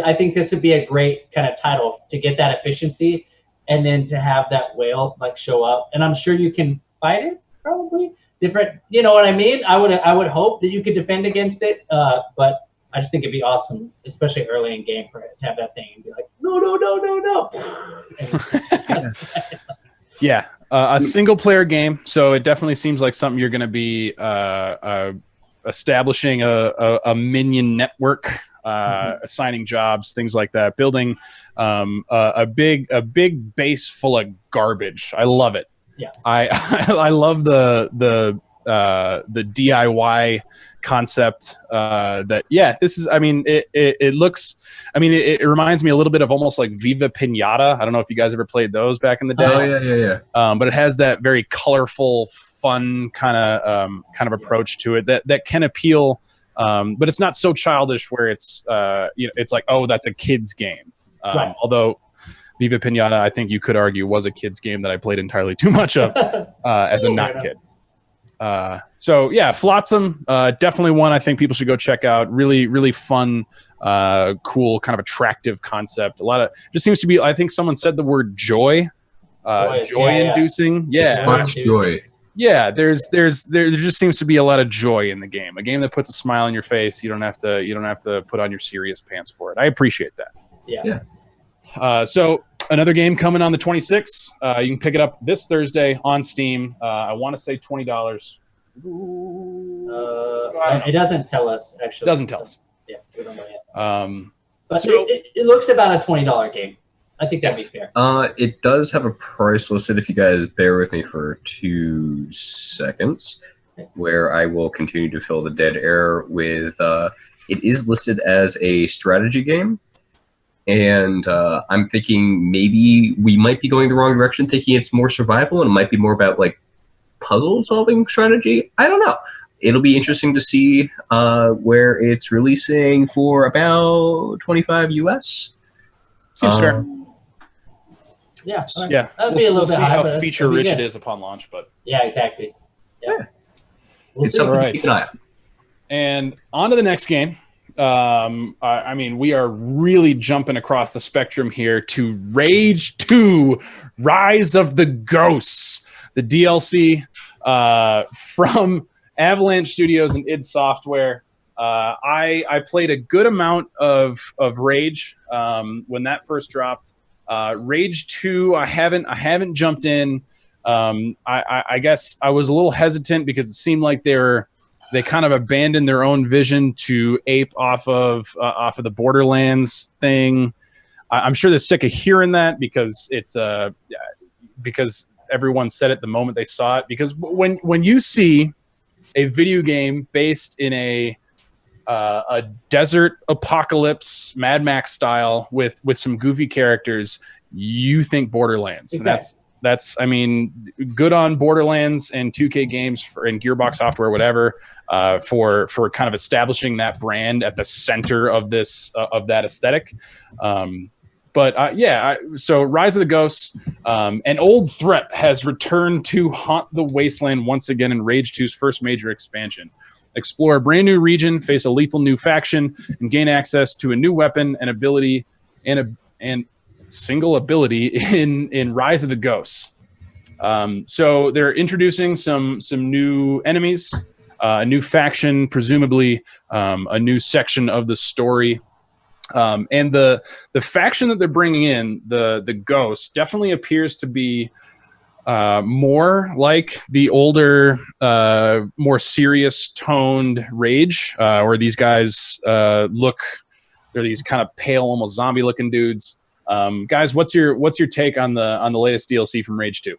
I think this would be a great kind of title to get that efficiency. And then to have that whale like show up, and I'm sure you can fight it, probably different. You know what I mean? I would hope that you could defend against it, but I just think it'd be awesome, especially early in game, for it to have that thing and be like, no. Yeah, a single player game, so it definitely seems like something you're going to be establishing a minion network, assigning jobs, things like that, building. A big base full of garbage. I love it. Yeah. I love the DIY concept. This is. I mean, it looks. I mean, it reminds me a little bit of almost like Viva Pinata. I don't know if you guys ever played those back in the day. Oh yeah. But it has that very colorful, fun kind of approach to it that can appeal. But it's not so childish where it's it's like, oh, that's a kid's game. Right. Although Viva Pinata, I think you could argue, was a kid's game that I played entirely too much of as a not kid. So yeah, Flotsam, definitely one I think people should go check out. Really, really fun, cool, kind of attractive concept. A lot of just seems to be. I think someone said the word joy inducing. Yeah, joy. Yeah, there just seems to be a lot of joy in the game. A game that puts a smile on your face. You don't have to put on your serious pants for it. I appreciate that. Yeah. So another game coming on the 26th. You can pick it up this Thursday on Steam. I want to say $20. It doesn't tell us, actually. Doesn't tell us. Yeah, we don't know yet. But so, it looks about a $20 game. I think that'd be fair. It does have a price listed, if you guys bear with me for 2 seconds, where I will continue to fill the dead air with, it is listed as a strategy game. And I'm thinking maybe we might be going the wrong direction, thinking it's more survival and it might be more about like puzzle solving strategy. I don't know. It'll be interesting to see where it's releasing for about 25 US. Seems fair. Yeah. Yeah. We'll see how feature rich it is upon launch, but yeah, exactly. Yeah. It's something to keep an eye on. And on to the next game. I mean, we are really jumping across the spectrum here to Rage 2: Rise of the Ghosts, the DLC from Avalanche Studios and id Software. I played a good amount of Rage when that first dropped. Rage 2, I haven't jumped in. I guess I was a little hesitant because it seemed like they kind of abandoned their own vision to ape off of the Borderlands thing. I'm sure they're sick of hearing that because because everyone said it the moment they saw it. Because when you see a video game based in a desert apocalypse, Mad Max style with some goofy characters, you think Borderlands. Exactly. And that's I mean, good on Borderlands and 2K Games and Gearbox Software, whatever, for kind of establishing that brand at the center of this of that aesthetic. So Rise of the Ghosts, an old threat has returned to haunt the wasteland once again in Rage 2's first major expansion. Explore a brand new region, face a lethal new faction, and gain access to a new weapon and ability and single ability in Rise of the Ghosts. So they're introducing some new enemies, a new faction, presumably a new section of the story. And the faction that they're bringing in, the Ghosts, definitely appears to be more like the older, more serious toned Rage, where these guys they're these kind of pale, almost zombie looking dudes. Guys, what's your take on the latest DLC from Rage 2?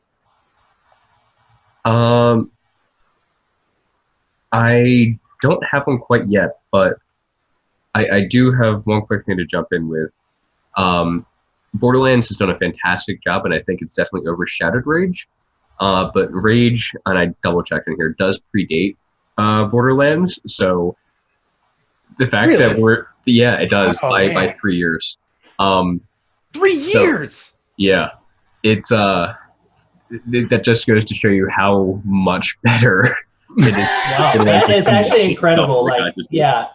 I don't have one quite yet, but I do have one quick thing to jump in with. Borderlands has done a fantastic job, and I think it's definitely overshadowed Rage. But Rage, and I double-checked in here, does predate Borderlands, so the fact that it does by 3 years. 3 years? Yeah. It's that just goes to show you how much better it is. Wow, it's actually incredible. Like, yeah.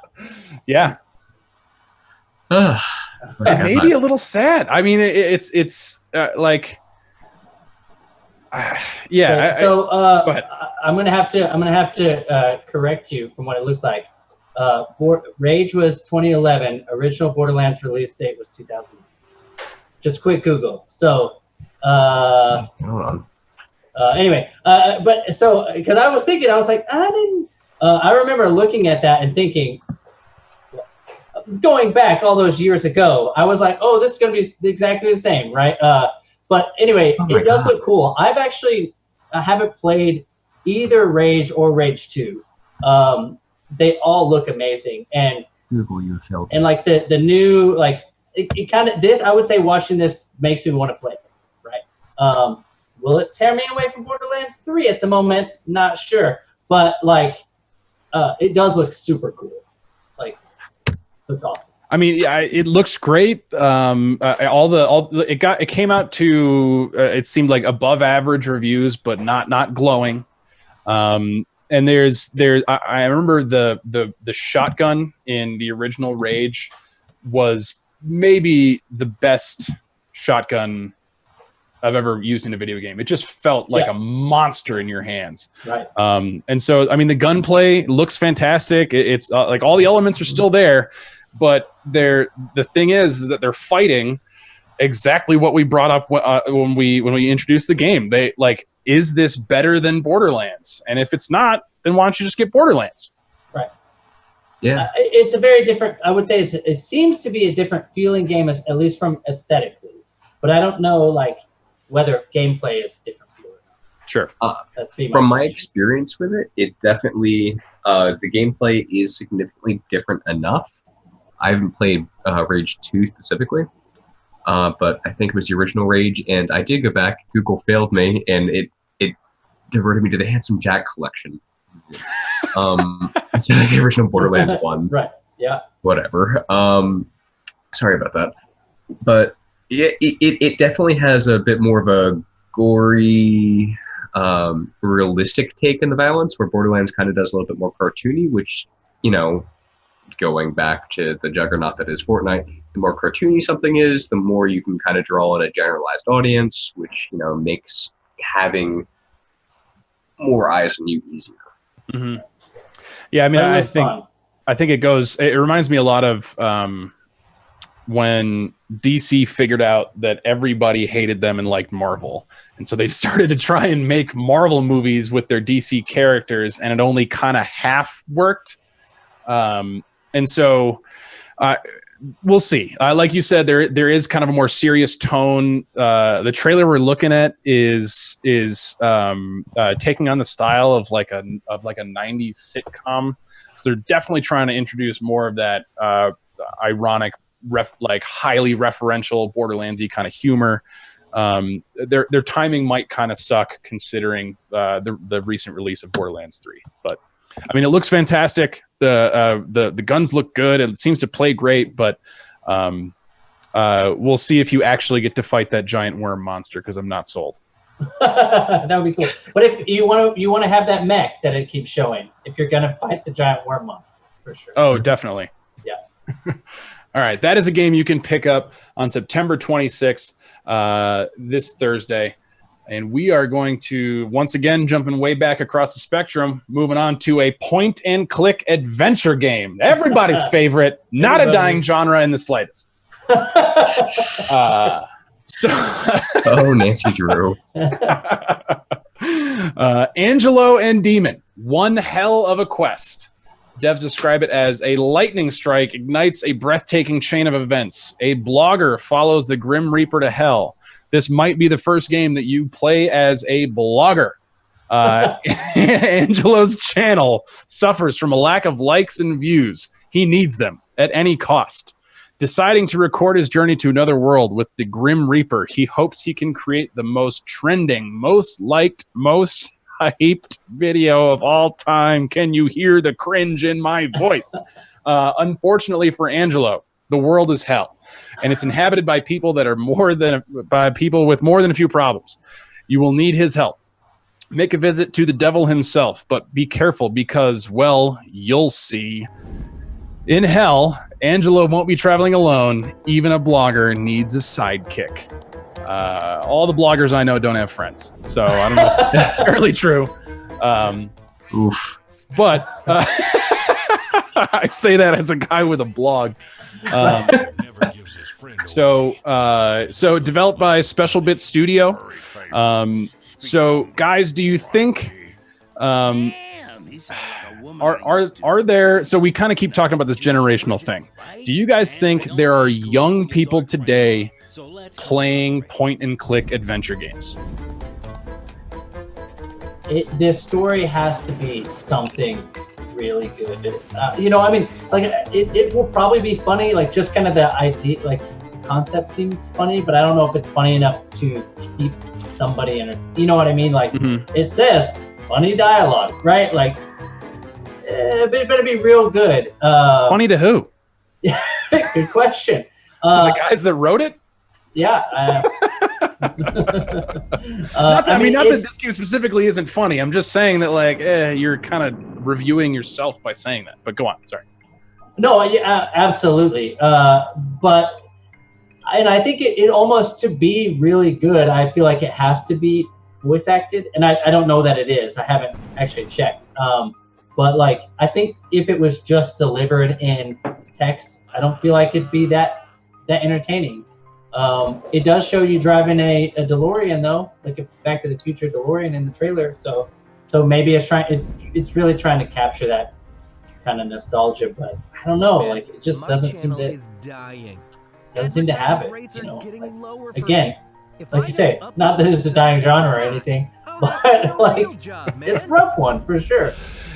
It may be a little sad. I mean, it's like, yeah. So go ahead. I'm gonna have to correct you from what it looks like. Rage was 2011. Original Borderlands release date was 2000. Just quick Google. So. Hold on. Anyway, but so because I was thinking, I was like, I remember looking at that and thinking, going back all those years ago, I was like, oh, this is gonna be exactly the same, right? But anyway, it does look cool. I haven't played either Rage or Rage 2. They all look amazing, and Google you failed. And like the new, like it kind of, this, I would say watching this makes me want to play it, right? Will it tear me away from Borderlands 3 at the moment? Not sure, but like it does look super cool. Like, looks awesome. I mean, yeah, it looks great. It came out to it seemed like above average reviews, but not glowing. And I remember the shotgun in the original Rage was maybe the best shotgun I've ever used in a video game. It just felt like a monster in your hands. Right. And so, I mean, the gunplay looks fantastic. It's like all the elements are still there. But the thing is that they're fighting exactly what we brought up when we introduced the game. They like, is this better than Borderlands? And if it's not, then why don't you just get Borderlands? Right. Yeah. It's a very different. I would say it seems to be a different feeling game, at least from aesthetically. But I don't know like whether gameplay is different. Sure. From my experience with it, it definitely the gameplay is significantly different enough. I haven't played Rage 2 specifically, but I think it was the original Rage, and I did go back. Google failed me, and it diverted me to the Handsome Jack collection. Instead of the original Borderlands 1. Right, yeah. Whatever. Sorry about that. But it definitely has a bit more of a gory, realistic take in the violence, where Borderlands kind of does a little bit more cartoony, which, you know, going back to the juggernaut that is Fortnite, the more cartoony something is, the more you can kind of draw in a generalized audience, which, you know, makes having more eyes on you easier. Mm-hmm. Yeah, I mean, I think it reminds me a lot of when DC figured out that everybody hated them and liked Marvel. And so they started to try and make Marvel movies with their DC characters, and it only kind of half worked. And so we'll see. Like you said, there is kind of a more serious tone. The trailer we're looking at is taking on the style of like a 90s sitcom. So they're definitely trying to introduce more of that ironic, like highly referential Borderlands-y kind of humor. Their timing might kind of suck considering the recent release of Borderlands 3, but I mean, it looks fantastic. The guns look good. It seems to play great, but We'll see if you actually get to fight that giant worm monster, because I'm not sold. That would be cool. But if you want to have that mech that it keeps showing, if you're gonna fight the giant worm monster, for sure. Oh, definitely. Yeah. All right, that is a game you can pick up on September 26th, this Thursday. And we are going to, once again, jumping way back across the spectrum, moving on to a point-and-click adventure game. Everybody's favorite, not a dying genre in the slightest. Oh, Nancy Drew. Angelo and Demon, one hell of a quest. Devs describe it as a lightning strike ignites a breathtaking chain of events. A blogger follows the Grim Reaper to hell. This might be the first game that you play as a blogger. Angelo's channel suffers from a lack of likes and views. He needs them at any cost. Deciding to record his journey to another world with the Grim Reaper, he hopes he can create the most trending, most liked, most hyped video of all time. Can you hear the cringe in my voice? Unfortunately for Angelo, the world is hell, and it's inhabited by people that are people with more than a few problems. You will need his help. Make a visit to the devil himself, but be careful because, well, you'll see. In hell, Angelo won't be traveling alone. Even a blogger needs a sidekick. All the bloggers I know don't have friends, so I don't know if that's fairly true. Oof. But I say that as a guy with a blog. So developed by Special Bit Studio. So guys, do you think are there, so we kind of keep talking about this generational thing. Do you guys think there are young people today playing point and click adventure games? This story has to be something really good. I mean, like it will probably be funny, like just kind of the idea, like concept seems funny, but I don't know if it's funny enough to keep somebody in it. You know what I mean? Like It says funny dialogue, right? Like it better be real good. Funny to who? Good question. To the guys that wrote it? Yeah. Not that this game specifically isn't funny. I'm just saying that, like, you're kind of reviewing yourself by saying that. But go on. Sorry. No, yeah, absolutely. But I think it almost, to be really good, I feel like it has to be voice acted. And I don't know that it is. I haven't actually checked. But like, I think if it was just delivered in text, I don't feel like it'd be that entertaining. It does show you driving a DeLorean though, like a Back to the Future DeLorean in the trailer. So maybe it's really trying to capture that kind of nostalgia, but I don't know, like it just doesn't seem to have it. You know, like, again, like you say, not that it's a dying genre or anything, but like it's a rough one for sure.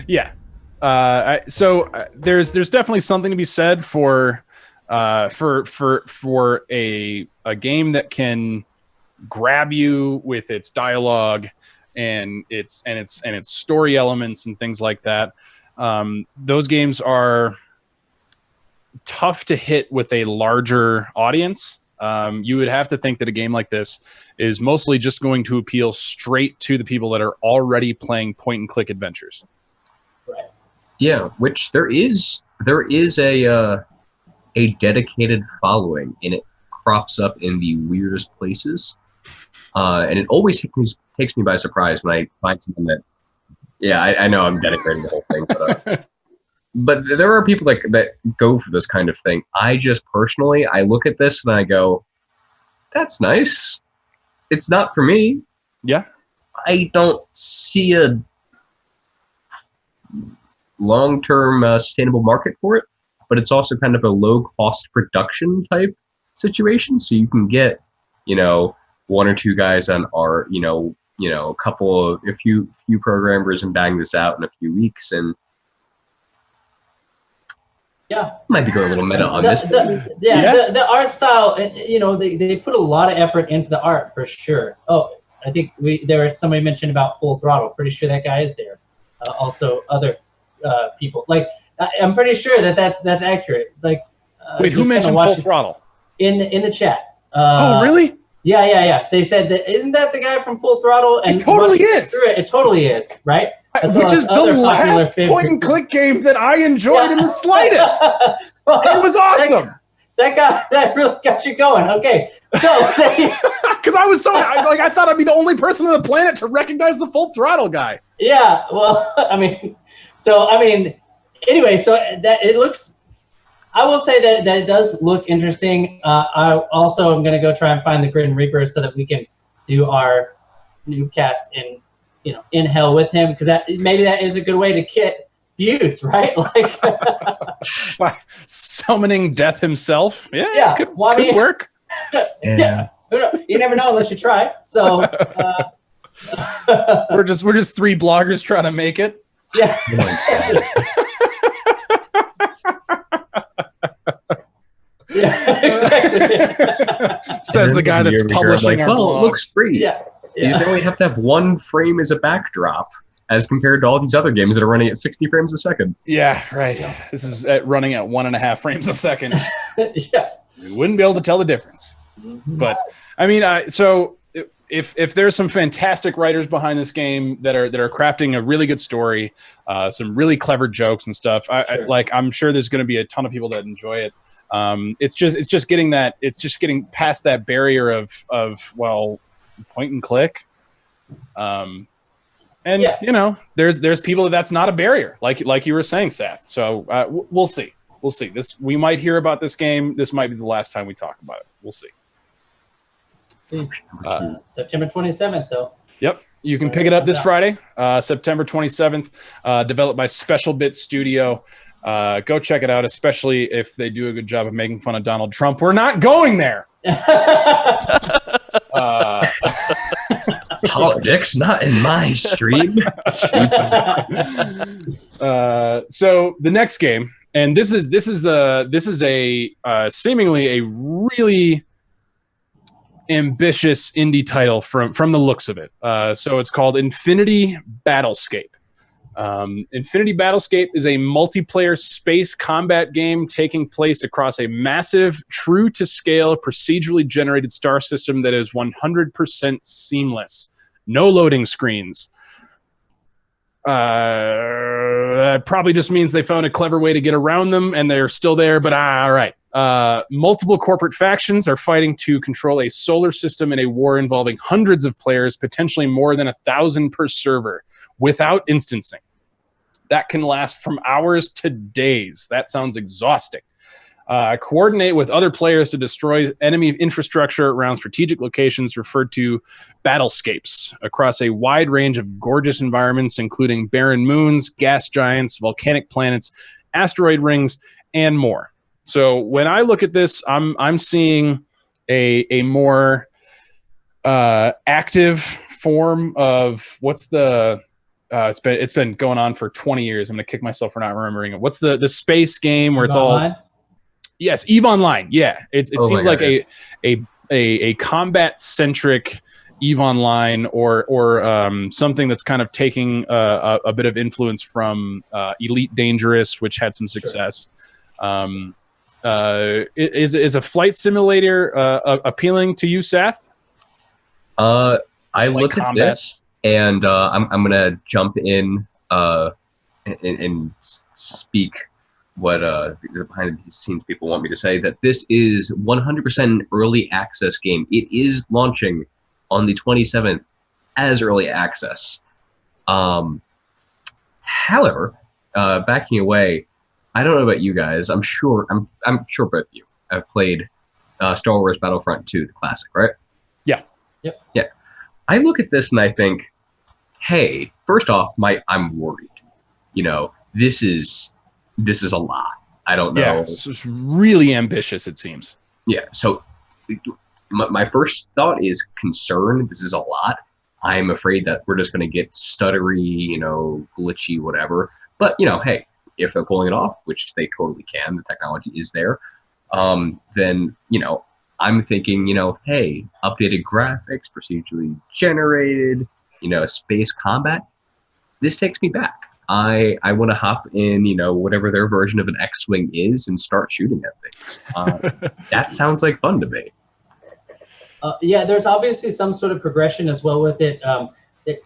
Yeah. So there's definitely something to be said for a game that can grab you with its dialogue and its story elements and things like that. Those games are tough to hit with a larger audience. You would have to think that a game like this is mostly just going to appeal straight to the people that are already playing point and click adventures. Right. Yeah, which there is a dedicated following, and it crops up in the weirdest places. And it always takes me by surprise when I find something that, yeah, I know I'm dedicating the whole thing, but there are people that go for this kind of thing. I just personally, I look at this and I go, that's nice. It's not for me. Yeah. I don't see a long-term sustainable market for it, but it's also kind of a low-cost production type situation. So you can get, one or two guys on art, a few programmers and bang this out in a few weeks, and yeah, might be going a little meta on this. The art style, they put a lot of effort into the art for sure. Oh, I think somebody mentioned about Full Throttle. Pretty sure that guy is there. Also, other people. Like, I'm pretty sure that's accurate. Like, wait, who mentioned Full Throttle? in the chat. Oh, really? Yeah. They said that isn't that the guy from Full Throttle? And it totally is. It totally is, right? Which is the last point-and-click game that I enjoyed in the slightest. Well, it was awesome. That really got you going. Okay, so because I was I thought I'd be the only person on the planet to recognize the Full Throttle guy. Yeah, well, anyway, so that it looks. I will say that it does look interesting. I also am going to go try and find the Grid and Reaper so that we can do our Noobcast in hell with him, because maybe that is a good way to get views, right? Like by summoning Death himself. Yeah, could work. Yeah, you never know unless you try. So we're just three bloggers trying to make it. Yeah. Yeah, exactly. Says the guy that's publishing our blog. It looks free. Yeah. You just only have to have one frame as a backdrop, as compared to all these other games that are running at 60 frames a second. Yeah, right. This is running at 1.5 frames a second. Yeah. You wouldn't be able to tell the difference. Mm-hmm. But I mean, so if there's some fantastic writers behind this game that are crafting a really good story, some really clever jokes and stuff, I'm sure there's going to be a ton of people that enjoy it. It's just getting past that barrier of point and click. And there's people that's not a barrier, like you were saying, Seth. So we'll see. We might hear about this game. This might be the last time we talk about it. We'll see. September 27th, though. Yep. You can pick it up this Friday, September 27th, developed by Special Bit Studio. Go check it out, especially if they do a good job of making fun of Donald Trump. We're not going there. Politics, not in my stream. So the next game, and this is a seemingly a really ambitious indie title from the looks of it. So it's called Infinity Battlescape. Infinity Battlescape is a multiplayer space combat game taking place across a massive, true-to-scale, procedurally generated star system that is 100% seamless. No loading screens. That probably just means they found a clever way to get around them, and they're still there, but all right. Multiple corporate factions are fighting to control a solar system in a war involving hundreds of players, potentially more than 1,000 per server, without instancing. That can last from hours to days. That sounds exhausting. Coordinate with other players to destroy enemy infrastructure around strategic locations referred to battlescapes across a wide range of gorgeous environments, including barren moons, gas giants, volcanic planets, asteroid rings, and more. So when I look at this, I'm seeing a more active form of what's the it's been going on for 20 years. I'm gonna kick myself for not remembering it. What's the space game where it's all Yes, EVE Online. Yeah, it seems like a combat centric EVE Online or something that's kind of taking a bit of influence from Elite Dangerous, which had some success. Sure. Is a flight simulator appealing to you, Seth? I look at this and I'm gonna jump in and speak what the behind the scenes people want me to say, that this is 100% an early access game. It is launching on the 27th as early access. However, backing away, I don't know about you guys. I'm sure both of you have played Star Wars Battlefront 2, the classic, right? Yeah. Yep. Yeah. I look at this and I think, hey, first off, I'm worried. This is a lot. I don't know. Yeah, it's really ambitious, it seems. Yeah. So my first thought is concern. This is a lot. I'm afraid that we're just going to get stuttery, glitchy, whatever. But, hey, if they're pulling it off, which they totally can, the technology is there, then, I'm thinking, hey, updated graphics, procedurally generated, space combat. This takes me back. I want to hop in, whatever their version of an X-Wing is and start shooting at things. That sounds like fun to me. Yeah, there's obviously some sort of progression as well with it.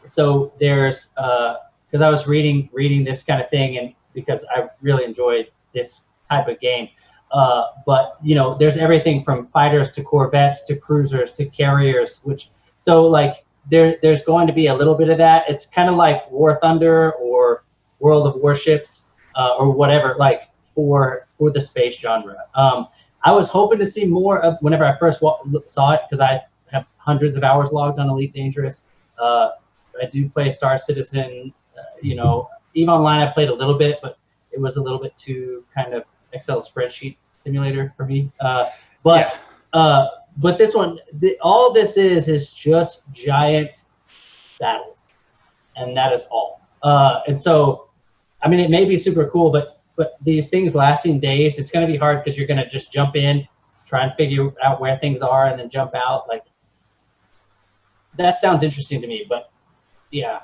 So there's, because I was reading this kind of thing, and because I really enjoyed this type of game. But there's everything from fighters to corvettes to cruisers to carriers, so like there's going to be a little bit of that. It's kind of like War Thunder or World of Warships or whatever, like for the space genre. I was hoping to see more of whenever I first saw it, because I have hundreds of hours logged on Elite Dangerous. I do play Star Citizen. EVE Online I played a little bit, but it was a little bit too kind of Excel spreadsheet simulator for me. But this one, all this is just giant battles, and that is all. And so, I mean, it may be super cool, but these things lasting days, it's going to be hard because you're going to just jump in, try and figure out where things are, and then jump out. Like, that sounds interesting to me, but yeah,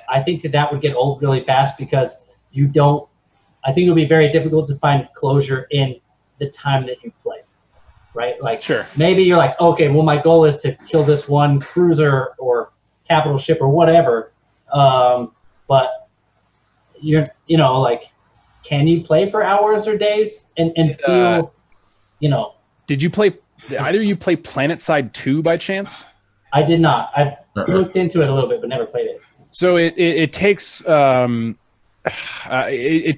I think that would get old really fast because I think it'll be very difficult to find closure in the time that you play, right? Like, sure. Maybe you're like, okay, well, my goal is to kill this one cruiser or capital ship or whatever, but like, can you play for hours or days and feel, Did you play, either you play PlanetSide 2 by chance? I did not. I've looked into it a little bit, but never played it. So it takes it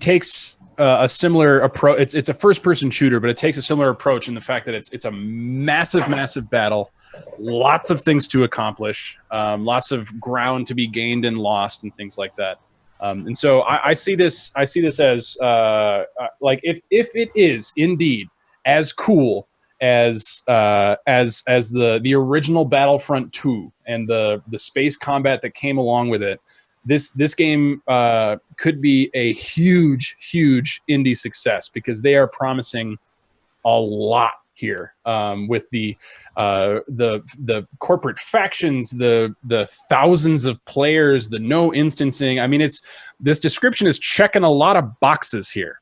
takes a similar approach. It's a first-person shooter, but it takes a similar approach in the fact that it's a massive battle, lots of things to accomplish, lots of ground to be gained and lost, and things like that. And so I see this as like if it is indeed as cool as the original Battlefront 2 and the space combat that came along with it, this game could be a huge indie success, because they are promising a lot here with the corporate factions, the thousands of players, the no instancing. I mean, this description is checking a lot of boxes here.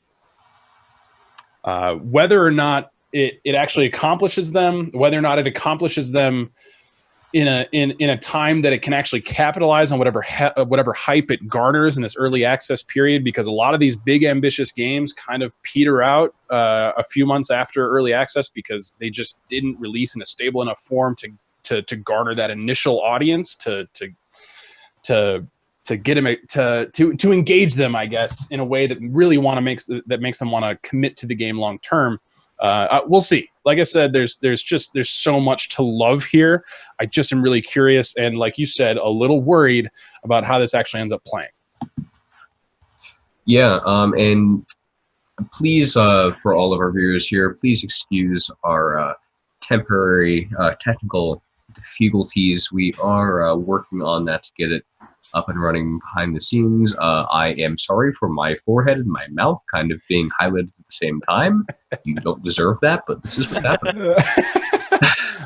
Whether or not it actually accomplishes them, whether or not it accomplishes them in a time that it can actually capitalize on whatever hype it garners in this early access period, because a lot of these big ambitious games kind of peter out a few months after early access because they just didn't release in a stable enough form to garner that initial audience to get them to engage them, I guess, in a way that really makes them want to commit to the game long term. We'll see. Like I said, there's so much to love here. I just am really curious, and like you said, a little worried about how this actually ends up playing. Yeah, and please, for all of our viewers here, please excuse our temporary technical difficulties. We are working on that to get it up and running behind the scenes. I am sorry for my forehead and my mouth kind of being highlighted at the same time. You don't deserve that, but this is what's happening.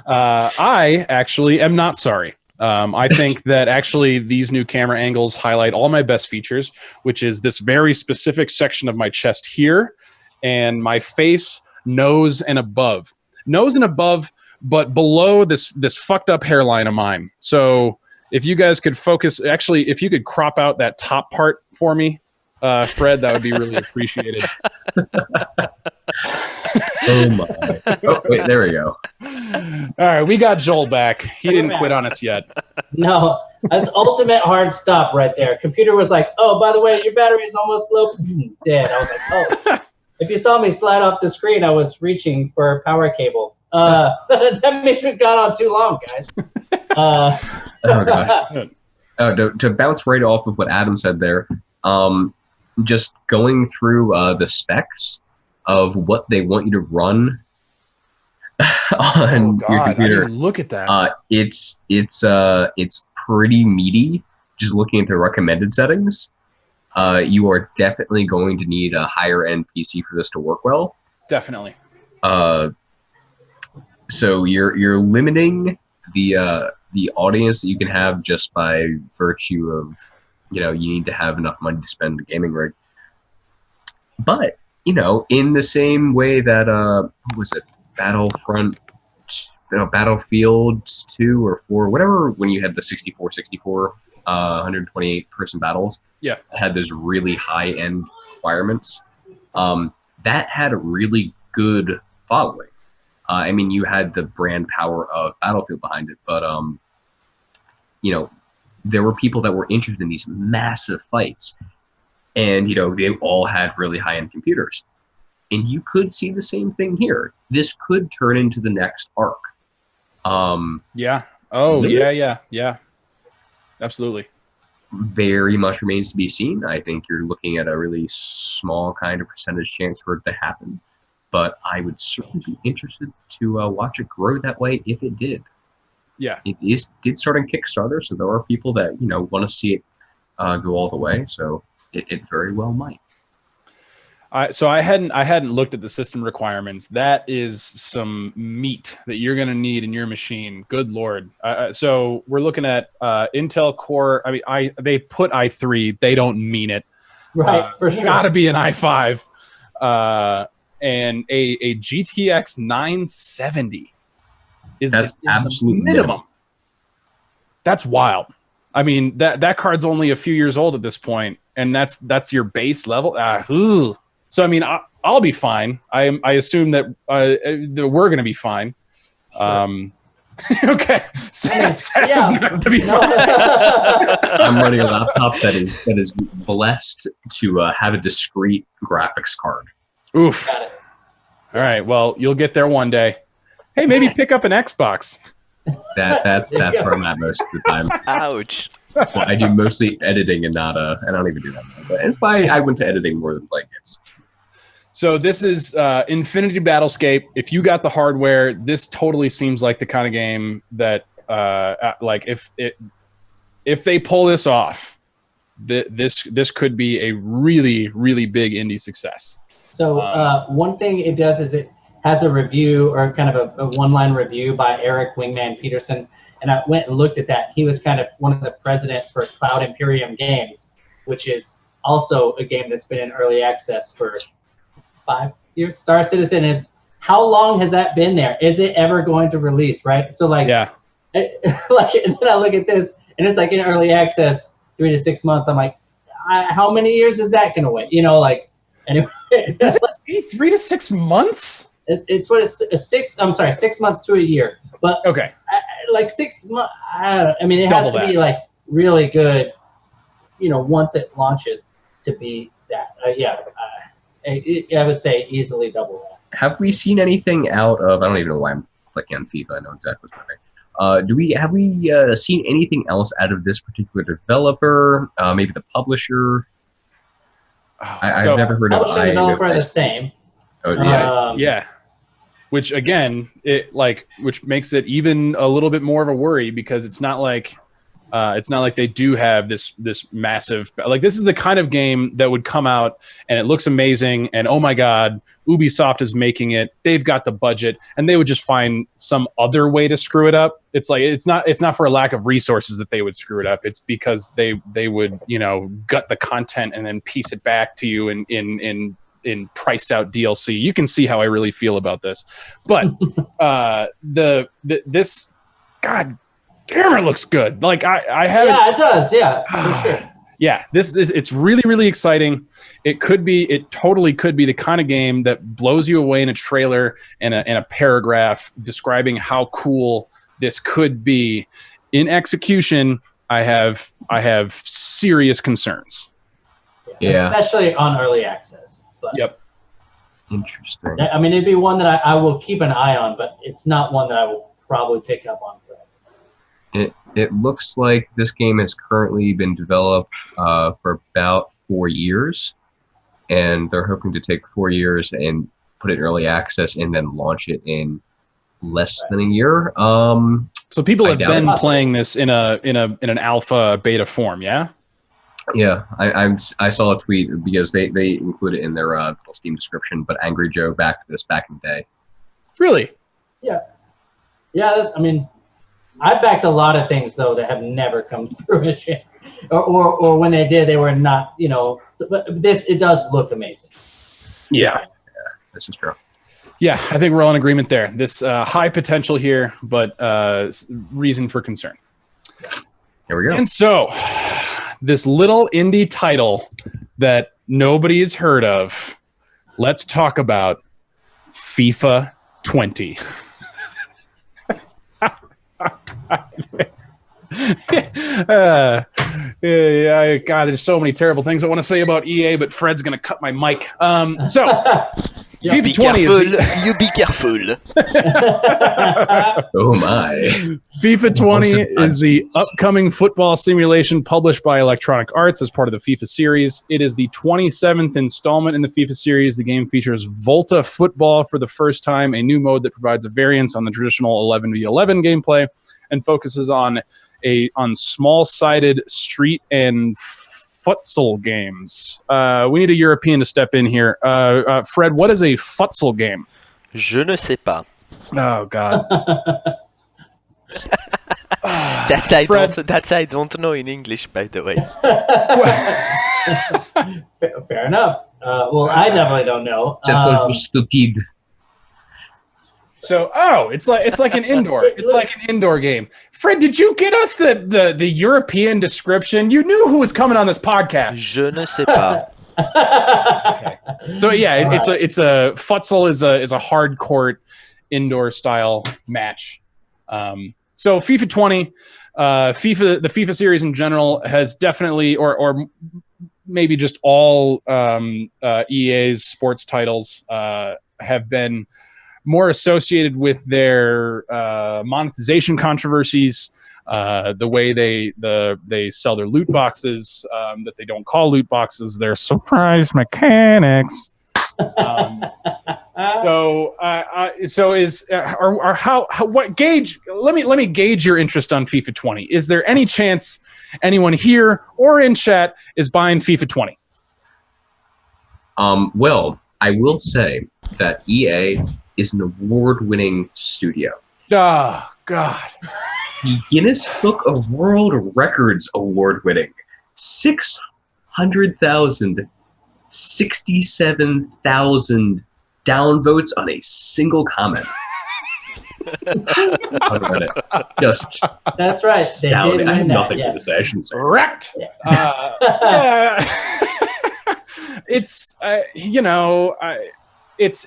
I actually am not sorry. I think that actually these new camera angles highlight all my best features, which is this very specific section of my chest here and my face, nose, and above. Nose and above, but below this fucked up hairline of mine. So if you guys could focus, actually, if you could crop out that top part for me, Fred, that would be really appreciated. Oh my! Oh wait, there we go. All right, we got Joel back. He didn't quit on us yet. No, that's ultimate hard stop right there. Computer was like, "Oh, by the way, your battery is almost low." Dead. I was like, "Oh." If you saw me slide off the screen, I was reaching for a power cable. That means we've gone on too long, guys. Oh god. To bounce right off of what Adam said there, just going through the specs of what they want you to run on your computer. Look at that. It's pretty meaty. Just looking at the recommended settings, you are definitely going to need a higher end PC for this to work well. Definitely. So you're limiting the audience that you can have just by virtue of you need to have enough money to spend a gaming rig. But, in the same way that, what was it, Battlefront, Battlefield 2 or 4, whatever, when you had the 64, 128 person battles, Yeah. that had those really high-end requirements, that had a really good following. You had the brand power of Battlefield behind it, but, there were people that were interested in these massive fights. And, they all had really high-end computers. And you could see the same thing here. This could turn into the next Ark. Yeah. Oh, yeah. Absolutely. Very much remains to be seen. I think you're looking at a really small kind of percentage chance for it to happen. But I would certainly be interested to watch it grow that way if it did. Yeah. It did start on Kickstarter, so there are people that, want to see it go all the way. So it very well might. So I hadn't looked at the system requirements. That is some meat that you're going to need in your machine. Good Lord. So we're looking at Intel Core. They put i3. They don't mean it. Right, for sure. Got to be an i5. And a GTX 970 That's absolute minimum. That's wild. That card's only a few years old at this point, and that's your base level. So I'll be fine. I assume that we're going to be fine. Sure. Okay. Seth's not going to be fine. I'm running a laptop that is blessed to have a discrete graphics card. Oof. All right. Well, you'll get there one day. Hey, maybe pick up an Xbox. That's where I'm at most of the time. Ouch. So I do mostly editing and not I don't even do that. But it's why I went to editing more than playing games. So this is Infinity Battlescape. If you got the hardware, this totally seems like the kind of game that, if they pull this off, this could be a really, really big indie success. So one thing it does is it has a review, or kind of a one-line review by Eric Wingman Peterson, and I went and looked at that. He was kind of one of the presidents for Cloud Imperium Games, which is also a game that's been in early access for 5 years. Star Citizen is, how long has that been there? Is it ever going to release, right? So and then I look at this, and it's like in early access, 3 to 6 months. I'm like, how many years is that going to wait? Anyway. Does it say 3 to 6 months? It's 6 months to a year. But okay, 6 months. It has to be like really good, once it launches to be that. I would say easily double that. Have we seen anything out of? I don't even know why I'm clicking on FIFA. I know exactly what's happening. Have we seen anything else out of this particular developer? Maybe the publisher. I've never heard of. Publisher and developer are the same. Oh yeah, yeah. Which again, which makes it even a little bit more of a worry, because it's not like they do have this massive, this is the kind of game that would come out and it looks amazing, and oh my God, Ubisoft is making it. They've got the budget, and they would just find some other way to screw it up. It's not for a lack of resources that they would screw it up. It's because they would gut the content and then piece it back to you in priced out DLC. You can see how I really feel about this, but this, God damn, it looks good. I have. Yeah, it does. Yeah, for sure. Yeah, it's really, really exciting. It totally could be the kind of game that blows you away in a trailer and a paragraph describing how cool this could be. In execution, I have serious concerns. Yeah. Especially on early access. But yep. Interesting. It'd be one that I will keep an eye on, but it's not one that I will probably pick up on. It looks like this game has currently been developed for about 4 years, and they're hoping to take 4 years and put it in early access and then launch it in less than a year. So people have been playing this in an alpha beta form, yeah? Yeah, I saw a tweet because they include it in their little Steam description, but Angry Joe backed this back in the day. Really? Yeah. Yeah, I backed a lot of things, though, that have never come to fruition. or when they did, they were not. So, but it does look amazing. Yeah, this is true. Yeah, I think we're all in agreement there. This high potential here, but reason for concern. Here we go. And so, this little indie title that nobody's heard of. Let's talk about FIFA 20. God, there's so many terrible things I want to say about EA, but Fred's going to cut my mic. FIFA 20 You be careful. Oh my. FIFA 20 is the upcoming football simulation published by Electronic Arts as part of the FIFA series. It is the 27th installment in the FIFA series. The game features Volta Football for the first time, a new mode that provides a variance on the traditional 11v11 gameplay and focuses on small-sided street and futsal games. We need a European to step in here. Fred, what is a futsal game? Je ne sais pas. Oh, God. That's I don't know in English, by the way. Fair enough. Well, I definitely don't know. Stupid. So, it's like an indoor. It's like an indoor game. Fred, did you get us the European description? You knew who was coming on this podcast. Je ne sais pas. Okay. So yeah, it's a futsal is a hard court indoor style match. So FIFA 20, the FIFA series in general has definitely, or maybe just all EA's sports titles have been more associated with their monetization controversies, the way they sell their loot boxes, that they don't call loot boxes, they're surprise mechanics. What gauge? Let me gauge your interest on FIFA 20. Is there any chance anyone here or in chat is buying FIFA 20? Well, I will say that EA is an award-winning studio. Oh, God. The Guinness Book of World Records award-winning. 67,000 downvotes on a single comment. Just that's right. They did I have win nothing that, for this. I shouldn't say. Wrecked. It's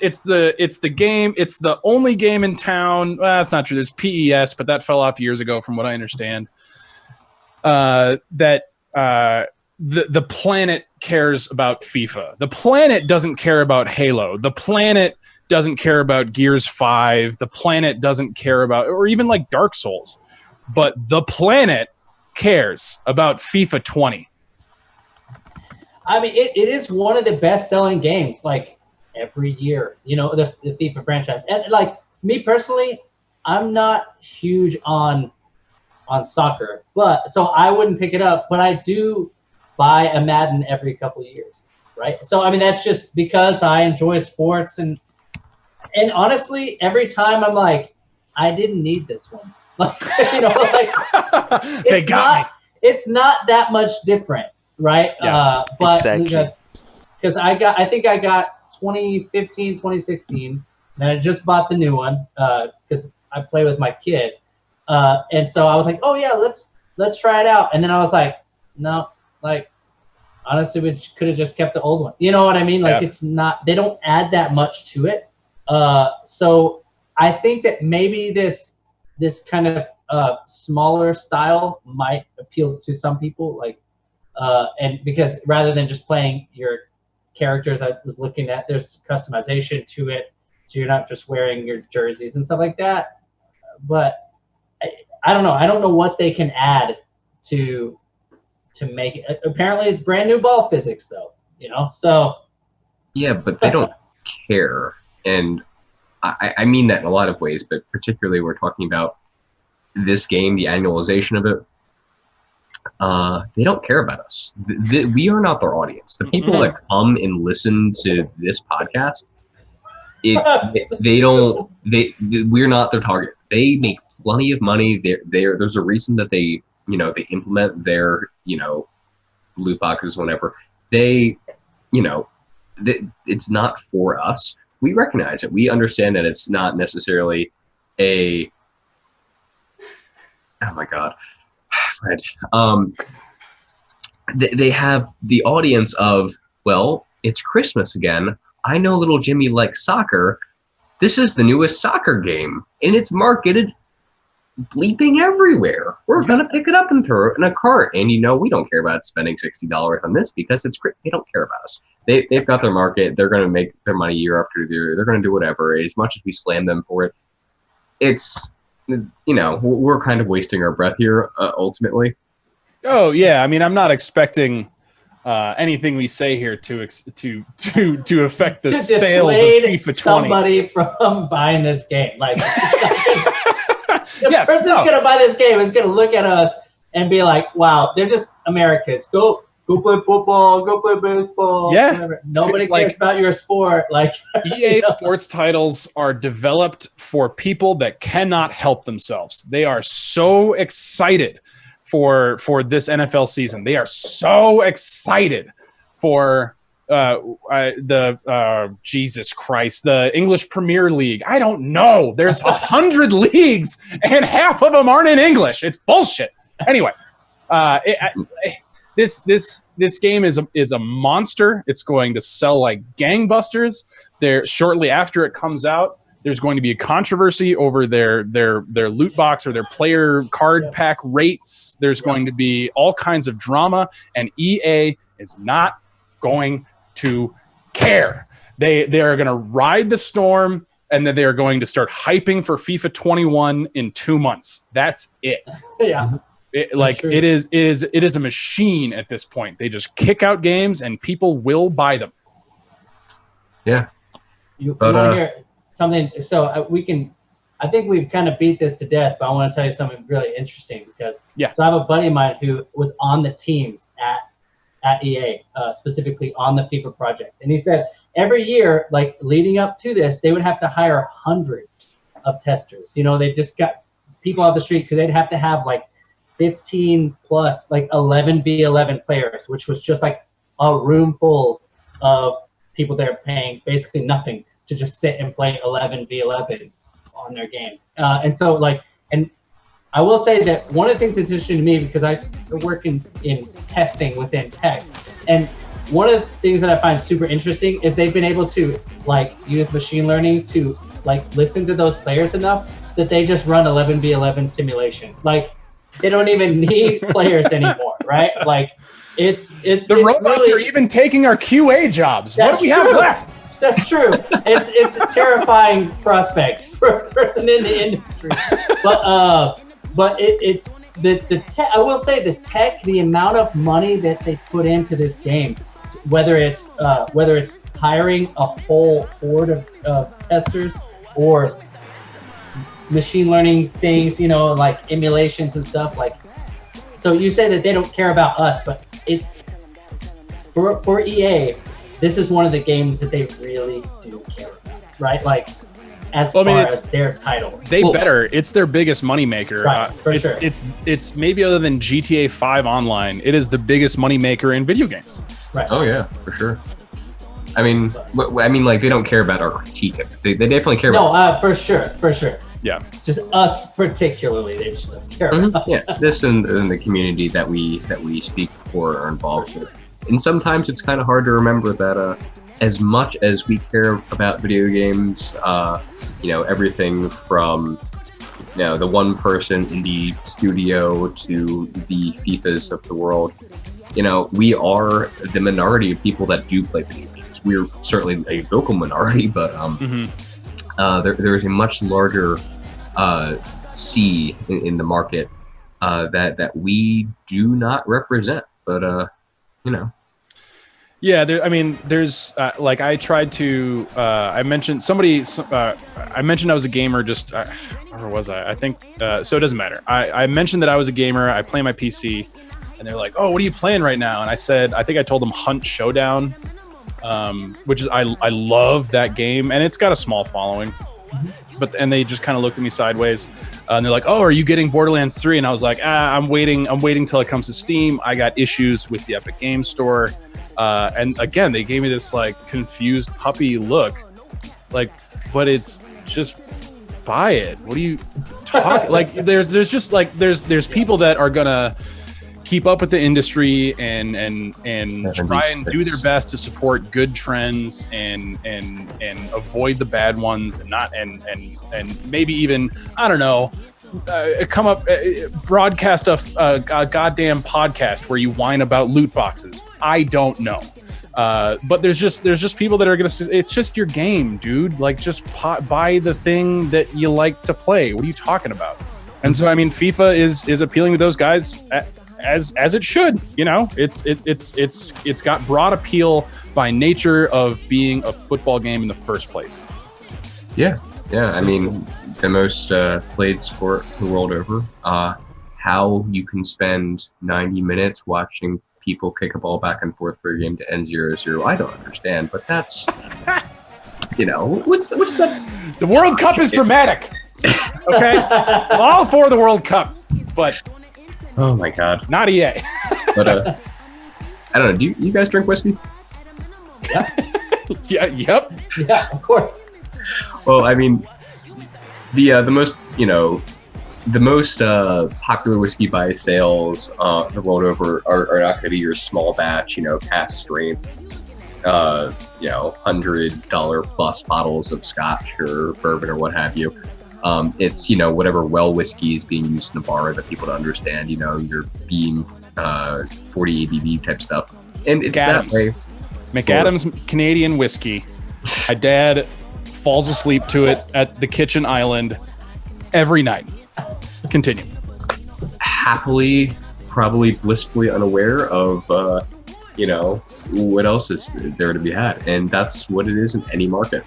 it's the game. It's the only game in town. Well, that's not true. There's PES, but that fell off years ago, from what I understand. The planet cares about FIFA. The planet doesn't care about Halo. The planet doesn't care about Gears 5. The planet doesn't care about, or even like Dark Souls. But the planet cares about FIFA 20. I mean, it is one of the best-selling games, like, every year, the FIFA franchise. And, like, me personally, I'm not huge on soccer, so I wouldn't pick it up, but I do buy a Madden every couple of years, right? So, I mean, that's just because I enjoy sports, and honestly, every time I'm like, I didn't need this one. Like, they got me. It's not that much different. Right. Yeah, but exactly. Because I think I got 2015, 2016, and I just bought the new one because I play with my kid. And so I was like, oh yeah, let's try it out. And then I was like, no, like, honestly, we could have just kept the old one. You know what I mean? Like, It's not, they don't add that much to it. So I think that maybe this kind of smaller style might appeal to some people, like, and because rather than just playing your characters, I was looking at, there's customization to it, so you're not just wearing your jerseys and stuff like that. But I don't know. I don't know what they can add to make it. Apparently, it's brand new ball physics, though. So. Yeah, but they don't care, and I mean that in a lot of ways. But particularly, we're talking about this game, the annualization of it. They don't care about us. We are not their audience. The people that come and listen to this podcast, we're not their target. They make plenty of money. There's a reason that they they implement their, loot boxes whenever they, it's not for us. We recognize it. We understand that it's not necessarily oh my God, Fred. They have the audience of, well, it's Christmas again. I know little Jimmy likes soccer. This is the newest soccer game, and it's marketed bleeping everywhere. We're gonna pick it up and throw it in a cart. And we don't care about spending $60 on this because it's great. They don't care about us. They've got their market. They're gonna make their money year after year. They're gonna do whatever. As much as we slam them for it, it's we're kind of wasting our breath here ultimately. Oh yeah, I mean, I'm not expecting anything we say here to affect the sales of FIFA 20. Somebody from buying this game, like the yes, person's gonna buy this game is gonna look at us and be like, "Wow, they're just Americans. Go play football. Go play baseball. Yeah, whatever. Nobody cares about your sport." Like EA sports titles are developed for people that cannot help themselves. They are so excited for this NFL season. They are so excited for Jesus Christ, the English Premier League. I don't know. There's 100 leagues and half of them aren't in English. It's bullshit. Anyway, this game is a monster. It's going to sell like gangbusters. There shortly after it comes out, there's going to be a controversy over their loot box or their player card pack rates. There's going to be all kinds of drama, and EA is not going to care. They are going to ride the storm, and then they are going to start hyping for FIFA 21 in 2 months. That's it. Yeah. It is a machine at this point. They just kick out games, and people will buy them. Yeah. You want to hear something? So I think we've kind of beat this to death, but I want to tell you something really interesting because so I have a buddy of mine who was on the teams at EA, specifically on the FIFA project. And he said every year, like leading up to this, they would have to hire hundreds of testers. They just got people off the street because they'd have to have like 15 plus like 11v11 players, which was just like a room full of people that are paying basically nothing to just sit and play 11v11 on their games. And I will say that one of the things that's interesting to me, because I work in testing within tech, and one of the things that I find super interesting is they've been able to like use machine learning to like listen to those players enough that they just run 11v11 simulations. Like they don't even need players anymore, right? Like it's robots are even taking our QA jobs. What do we have left? That's true. It's a terrifying prospect for a person in the industry. But it's the tech. I will say the tech, the amount of money that they put into this game, whether it's hiring a whole horde of testers or machine learning things, like emulations and stuff. Like, so you say that they don't care about us, but it's for EA. This is one of the games that they really do care about, right? Like, as far as their title. It's their biggest moneymaker. Right, for sure. It's maybe other than GTA 5 Online, it is the biggest moneymaker in video games. Right. Oh yeah, for sure. I mean, like they don't care about our critique. They definitely care about. No, for sure. Yeah. Just us particularly, they just don't care about. Yeah, this and the community that we speak for are involved with. And sometimes it's kind of hard to remember that as much as we care about video games, everything from the one person indie studio to the FIFAs of the world, we are the minority of people that do play video games. We're certainly a vocal minority, but there's a much larger sea in the market that we do not represent. But Yeah, there's I tried to. I mentioned I mentioned I was a gamer. Just where was I? I think so. It doesn't matter. I mentioned that I was a gamer. I play my PC, and they're like, "Oh, what are you playing right now?" And I said, I think I told them Hunt Showdown, which is I love that game, and it's got a small following. and they just kind of looked at me sideways, and they're like, "Oh, are you getting Borderlands 3?" And I was like, I'm waiting till it comes to Steam. I got issues with the Epic Games Store." And again, they gave me this like confused puppy look, like, but it's just buy it. What are you talking? Like, there's just like there's people that are gonna keep up with the industry and try and do their best to support good trends and avoid the bad ones and not and maybe even, I don't know, come up broadcast a goddamn podcast where you whine about loot boxes. I don't know. But there's just people that are gonna say it's just your game, dude. Like, just buy the thing that you like to play. What are you talking about? And so, I mean, FIFA is appealing to those guys as it should. You know, it's got broad appeal by nature of being a football game in the first place. Yeah. I mean, the most played sport the world over. How you can spend 90 minutes watching people kick a ball back and forth for a game to end 0-0, I don't understand, but that's, you know, what's the World Cup is dramatic. Okay, I'm all for the World Cup, but oh my god, not EA. But I don't know. Do you guys drink whiskey? Yeah. Yep. Yeah, of course. Well, I mean, the most, you know, the most popular whiskey by sales the world over are not going to be your small batch, you know, cask strength, you know, $100 plus bottles of scotch or bourbon or what have you. It's, you know, whatever well whiskey is being used in a bar that people don't understand, you know, your beam 40 ABV type stuff. And it's McAdams. that way. McAdams Canadian whiskey. My dad falls asleep to it at the kitchen island every night. Continue. Happily, probably blissfully unaware of, you know, what else is there to be had. And that's what it is in any market.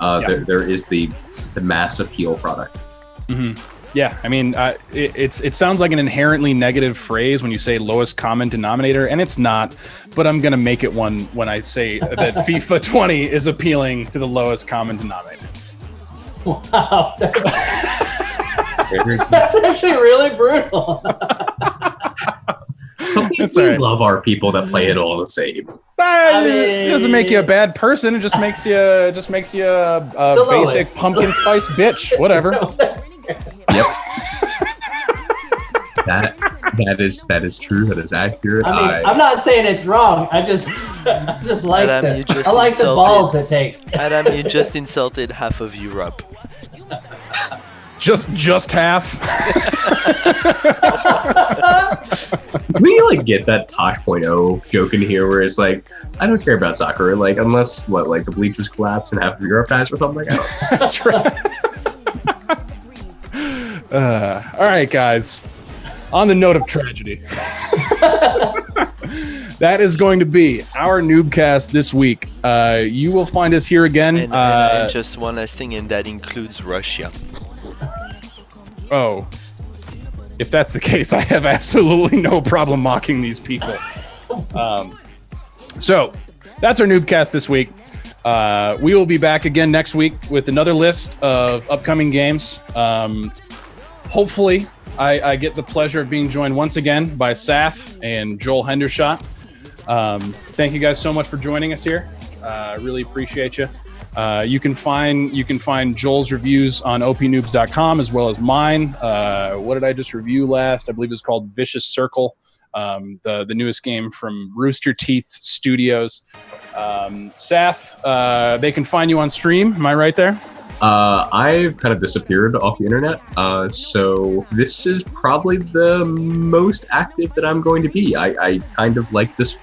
There is the mass appeal product. Mm-hmm. Yeah, I mean, it sounds like an inherently negative phrase when you say lowest common denominator, and it's not, but I'm going to make it one when I say that FIFA 20 is appealing to the lowest common denominator. Wow. That's actually really brutal. We love our people that play it all the same. It doesn't make you a bad person. It just makes you a basic pumpkin spice bitch. Whatever. Yep. That is true. That is accurate. I mean, I'm not saying it's wrong. I just like Adam, I like the balls it takes. Adam, you just insulted half of Europe. Just half. Can we like get that Tosh.0 joke in here where it's like, I don't care about soccer, like unless like the bleachers collapse and half of Europe dies or something like that. That's right. All right, guys. On the note of tragedy, that is going to be our Noobcast this week. You will find us here again. And just one last thing, and that includes Russia. Oh, if that's the case, I have absolutely no problem mocking these people. So that's our Noobcast this week. We will be back again next week with another list of upcoming games. Hopefully, I get the pleasure of being joined once again by Saf and Joel Hendershot. Thank you guys so much for joining us here. I really appreciate you. You can find Joel's reviews on opnoobs.com as well as mine. What did I just review last? I believe it's called Vicious Circle, the newest game from Rooster Teeth Studios. Saf, they can find you on stream. Am I right there? I've kind of disappeared off the internet, so this is probably the most active that I'm going to be. I kind of like this